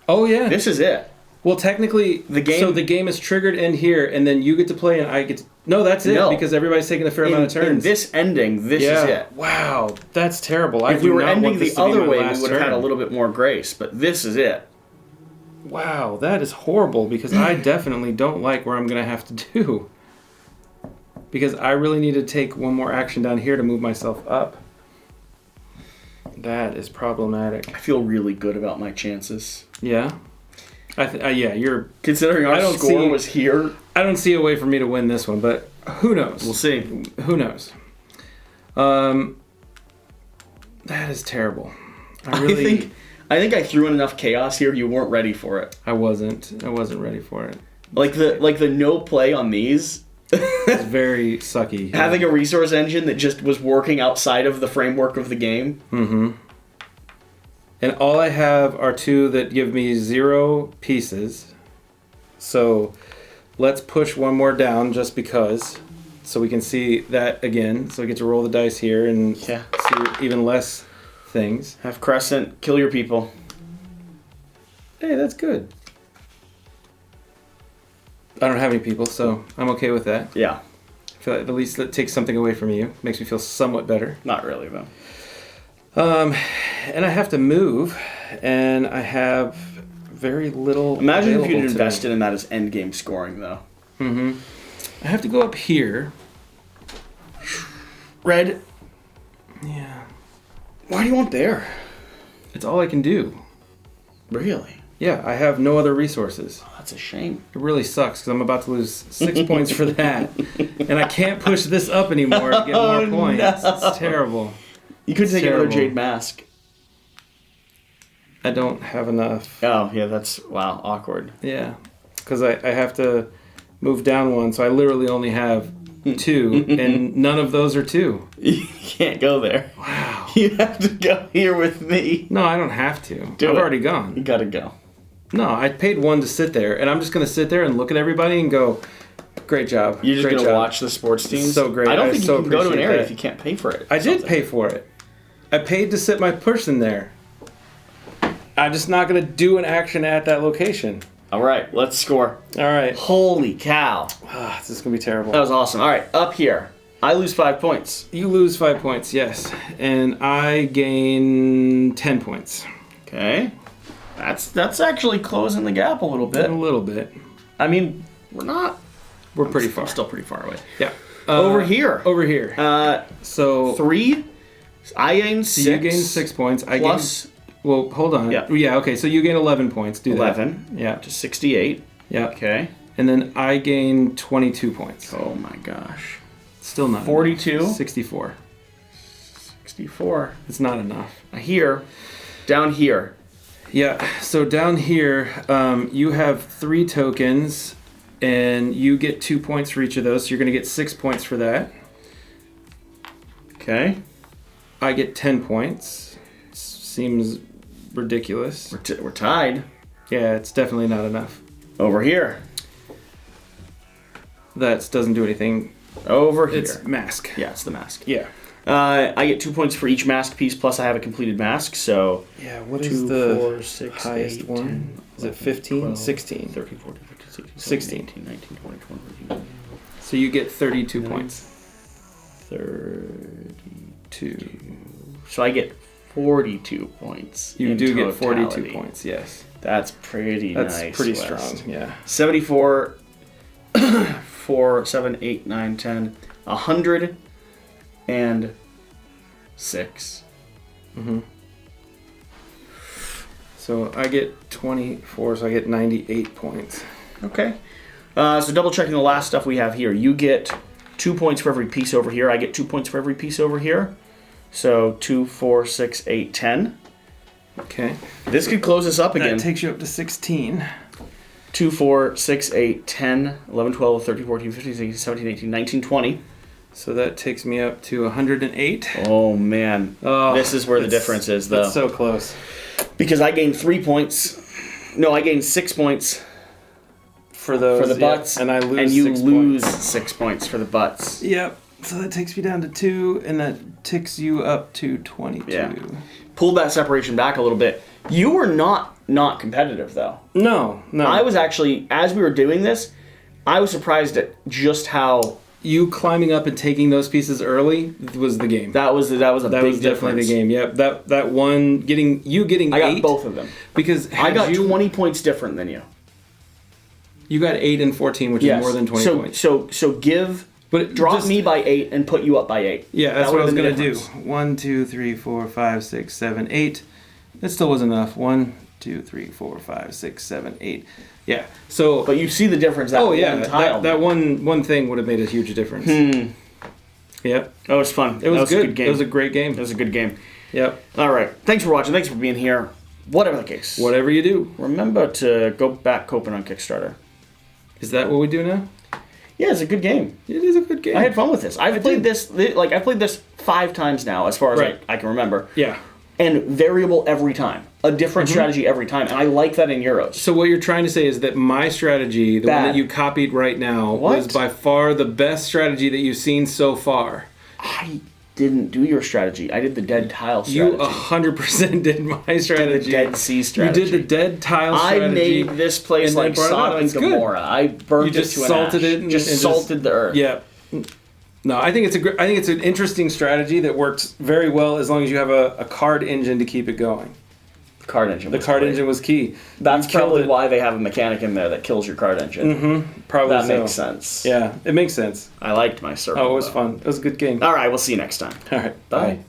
Oh, yeah. This is it. Well, technically, the game is triggered in here, and then you get to play, and I get to... No, that's it, because everybody's taking a fair amount of turns. In this ending, this is it. Wow, that's terrible. If we were ending the other way, we would have had a little bit more grace, but this is it. Wow, that is horrible, because I definitely don't like where I'm going to have to do. Because I really need to take one more action down here to move myself up. That is problematic. I feel really good about my chances. Yeah? You're... Considering our score was here. I don't see a way for me to win this one, but who knows? We'll see. Who knows? That is terrible. I think I threw in enough chaos here. You weren't ready for it. I wasn't ready for it. Like the no play on these. It's very sucky. Yeah. Having a resource engine that just was working outside of the framework of the game. Mm-hmm. And all I have are 2 that give me 0 pieces. So let's push one more down just because. So we can see that again. So we get to roll the dice here and see even less things. Have Crescent, kill your people. Hey, that's good. I don't have any people, so I'm okay with that. Yeah. I feel like at least that takes something away from you. Makes me feel somewhat better. Not really, though. And I have to move, and I have very little. Imagine if you'd invested in that as endgame scoring, though. Mm-hmm. I have to go up here. Red. Yeah. Why do you want there? It's all I can do. Really? Yeah, I have no other resources. Oh, that's a shame. It really sucks because I'm about to lose 6 points for that. And I can't push this up anymore to get more points. No. It's terrible. You could take another Jade Mask. I don't have enough. Oh, yeah, that's, wow, awkward. Yeah, because I have to move down 1, so I literally only have 2, and none of those are 2. You can't go there. Wow. You have to go here with me. No, I don't have to. I've already gone. You gotta go. No, I paid 1 to sit there, and I'm just going to sit there and look at everybody and go, great job. You're just going to watch the sports teams? So great. I don't think you can go to an area if you can't pay for it. I did pay for it. I paid to sit my person there. I'm just not going to do an action at that location. All right, let's score. All right. Holy cow. This is going to be terrible. That was awesome. All right, up here. I lose 5 points. You lose 5 points, yes. And I gain 10 points. Okay. That's actually closing the gap a little bit. A little bit. I mean, we're pretty far. Still pretty far away. Yeah. Over here. Over here. So 3. I gain 6. So you gain 6 points. Plus. Well, hold on. Yeah. Yeah. Okay. So you gain 11 points. Do 11. That. Yeah. To 68. Yeah. Okay. And then I gain 22 points. Oh my gosh. Still not 42. Enough. 64. 64. It's not enough. Here. Down here. Yeah, so down here, you have 3 tokens, and you get 2 points for each of those, so you're going to get 6 points for that. Okay. I get 10 points. Seems ridiculous. We're tied. Yeah, it's definitely not enough. Over here. That doesn't do anything. Over here. It's mask. Yeah, it's the mask. Yeah. I get 2 points for each mask piece, plus I have a completed mask, so... Yeah, what is the 4, 6, highest 8, one? 10, is it 15? 12, 16? 13, 14, 15, 16, 16. 18, 19, 20, 21. So you get 32 points. 32. So I get 42 points. You do get 42 points, yes. That's pretty nice. That's pretty strong, yeah. 74, 4, 7, 8, 9, 10, 100... and 6. Mm-hmm. So I get 24, so I get 98 points. Okay. So double checking the last stuff we have here. You get 2 points for every piece over here. I get 2 points for every piece over here. So 2, 4, 6, 8, 10. Okay. This could close us up again. That takes you up to 16. 2, 4, 6, 8, 10, 11, 12, 13, 14, 15, 16, 17, 18, 19, 20. So that takes me up to 108. Oh, man. Oh, this is where the difference is, though. That's so close. Because I gained 3 points. No, I gained 6 points for the butts. And I lose and you lose 6 points for the butts. Yep. So that takes me down to 2, and that ticks you up to 22. Yeah. Pull that separation back a little bit. You were not competitive, though. No. I was actually, as we were doing this, I was surprised at just how... You climbing up and taking those pieces early was the game. That was big difference. Definitely the game. Yep. That one getting I got 8, both of them because I got 20 points different than you. You got 8 and 14, which is more than 20 points. So drop me by 8 and put you up by 8. Yeah, that's what I was gonna do. 1, 2, 3, 4, 5, 6, 7, 8. That still wasn't enough. 1, 2, 3, 4, 5, 6, 7, 8. Yeah. So. But you see the difference. That one tile. That one thing would have made a huge difference. Yep. That was fun. It was good. A good game. It was a great game. It was a good game. Yep. All right. Thanks for watching. Thanks for being here. Whatever the case. Whatever you do. Remember to go back Copan on Kickstarter. Is that what we do now? Yeah, it's a good game. It is a good game. I had fun with this. I've played this 5 times now, as far as I can remember. Yeah. And variable every time. A different strategy every time. And I like that in Euros. So what you're trying to say is that my strategy, the one that you copied right now, was by far the best strategy that you've seen so far. I didn't do your strategy. I did the dead tile strategy. You 100% did my strategy. The Dead Sea strategy. You did the dead tile strategy. I made this place like Sodom and Gomorrah. I burnt it to an salted ash. it and just salted the earth. Yeah. No, I think it's an interesting strategy that works very well as long as you have a card engine to keep it going. The card engine. The card engine was key. That's probably why they have a mechanic in there that kills your card engine. Probably that makes sense. Yeah, it makes sense. I liked my circle. Oh, it was fun. It was a good game. All right, we'll see you next time. All right, bye.